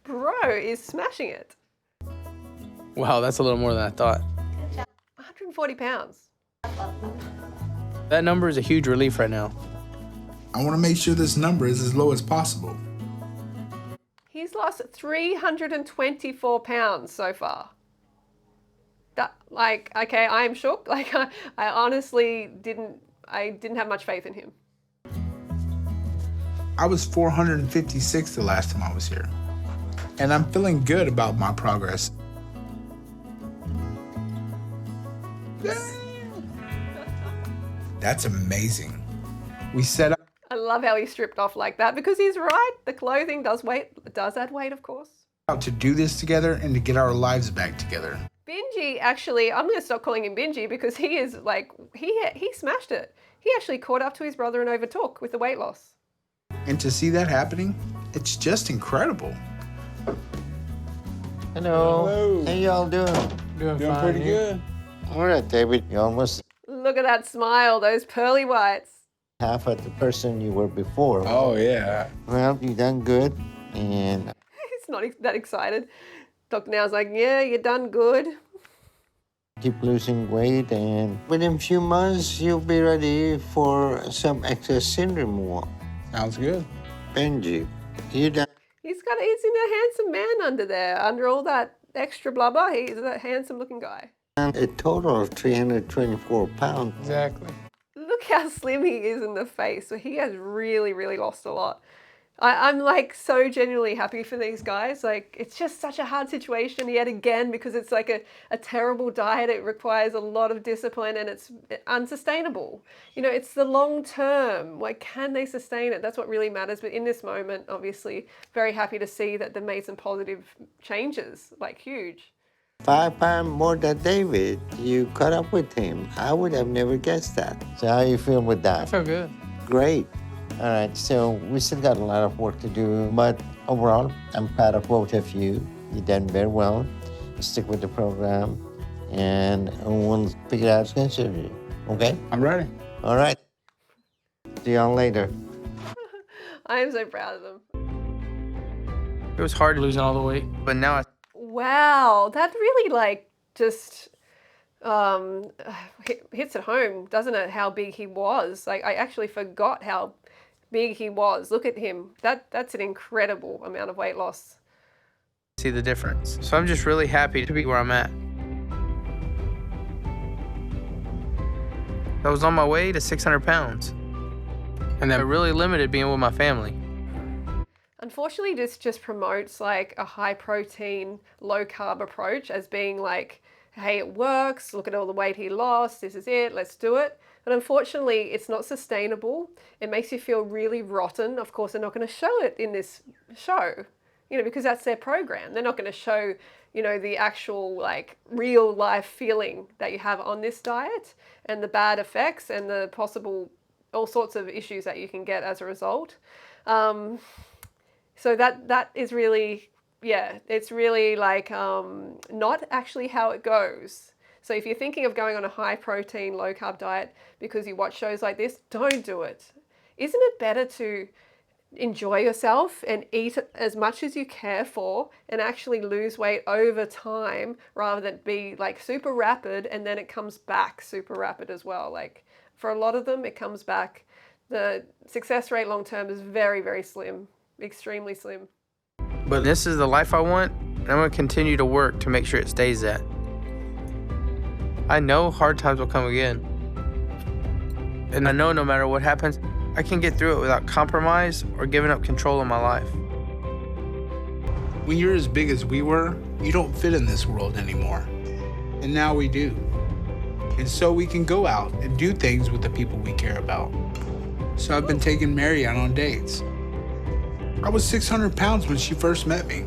Bro is smashing it. Wow, that's a little more than I thought. 140 pounds. That number is a huge relief right now. I want to make sure this number is as low as possible. He's lost 324 pounds so far. That, like, okay, I am shook. Like, I honestly didn't have much faith in him. I was 456 the last time I was here. And I'm feeling good about my progress. That's amazing. We set up I love how he stripped off like that because he's right. The clothing does add weight, of course. to do this together and to get our lives back together. Benji, actually, I'm going to stop calling him Benji because he is like, he smashed it. He actually caught up to his brother and overtook with the weight loss. And to see that happening, it's just incredible. Hello. How y'all doing? Doing fine, pretty you? good. All right, David. You're almost Look at that smile, those pearly whites. half of the person you were before. Oh, yeah. Well, you done good, and He's not that excited. Dr. Now's like, yeah, you done good. keep losing weight, and within a few months, you'll be ready for some excess syndrome removal. Sounds good. Benji, you done? He's a handsome man under there. Under all that extra blubber, he's a handsome looking guy. A total of 324 pounds. Exactly. Look how slim he is in the face. So he has really, really lost a lot. I'm like so genuinely happy for these guys. Like, it's just such a hard situation yet again because it's like a terrible diet. It requires a lot of discipline and it's unsustainable. You know, it's the long term. Like, can they sustain it? That's what really matters. But in this moment, obviously, very happy to see that they've made some positive changes, like huge. 5 pounds more than David. You caught up with him. I would have never guessed that. So how you feel with that? I feel good. Great. All right, so we still got a lot of work to do, but overall, I'm proud of both of you. You've done very well. Stick with the program, and we'll figure out surgery. Okay? I'm ready. All right. See y'all later. I am so proud of them. It was hard losing all the weight, but now I Wow, that really like just hits at home, doesn't it? How big he was. Like, I actually forgot how big he was. Look at him. That's an incredible amount of weight loss. see the difference. So I'm just really happy to be where I'm at. I was on my way to 600 pounds. And that really limited being with my family. Unfortunately, this just promotes like a high protein, low carb approach as being like, hey, it works. Look at all the weight he lost. This is it. Let's do it. But unfortunately, it's not sustainable. It makes you feel really rotten. Of course, they're not going to show it in this show, you know, because that's their program. They're not going to show, you know, the actual like real life feeling that you have on this diet and the bad effects and the possible all sorts of issues that you can get as a result. So that is really, yeah, it's really like not actually how it goes. So if you're thinking of going on a high protein, low carb diet because you watch shows like this, don't do it. Isn't it better to enjoy yourself and eat as much as you care for and actually lose weight over time rather than be like super rapid and then it comes back super rapid as well? Like for a lot of them, it comes back. The success rate long term is very, very slim, extremely slim. But this is the life I want, and I'm going to continue to work to make sure it stays that. I know hard times will come again. And I know no matter what happens, I can get through it without compromise or giving up control of my life. When you're as big as we were, you don't fit in this world anymore. And now we do. And so we can go out and do things with the people we care about. So I've been taking Mary out on dates. I was 600 pounds when she first met me.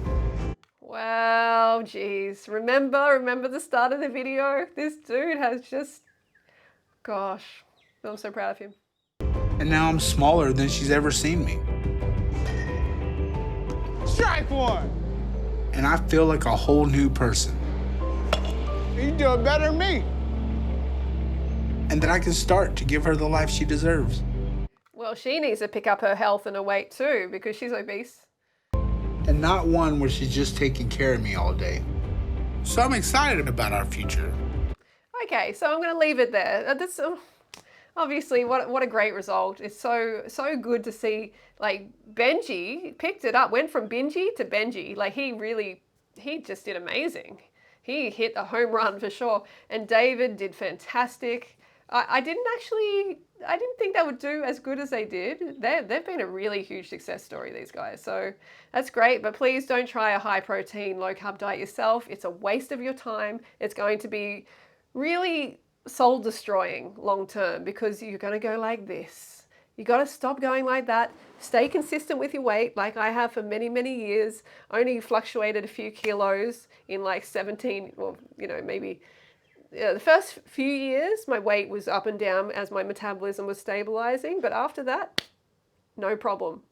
Wow, geez. Remember the start of the video? This dude has just, gosh, I'm so proud of him. And now I'm smaller than she's ever seen me. Strike one. And I feel like a whole new person. You doing better than me. And that I can start to give her the life she deserves. Well, she needs to pick up her health and her weight too because she's obese. And not one where she's just taking care of me all day. So I'm excited about our future. Okay, so I'm going to leave it there. That's obviously what a great result. It's so good to see like Benji picked it up, went from Benji to Benji. Like he just did amazing. He hit a home run for sure. And David did fantastic. I didn't think they would do as good as they did. They've been a really huge success story, these guys. So that's great, but please don't try a high protein, low carb diet yourself. It's a waste of your time. It's going to be really soul destroying long term because you're going to go like this. You got to stop going like that. Stay consistent with your weight like I have for many, many years. Only fluctuated a few kilos in like 17, well, you know, maybe the first few years my weight was up and down as my metabolism was stabilizing, but after that, no problem.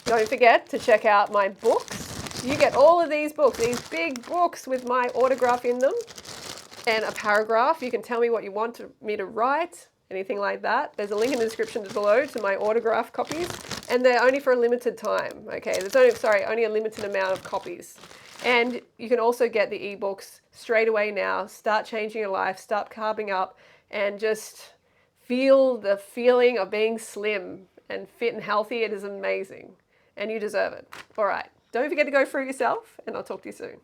Don't forget to check out my books. You get all of these books, these big books with my autograph in them and a paragraph. You can tell me what you want me to write, anything like that. There's a link in the description below to my autograph copies, and they're only for a limited time, okay? There's only a limited amount of copies. And you can also get the ebooks straight away now. Start changing your life, start carving up, and just feel the feeling of being slim and fit and healthy. It is amazing, and you deserve it. All right, don't forget to go through yourself, and I'll talk to you soon.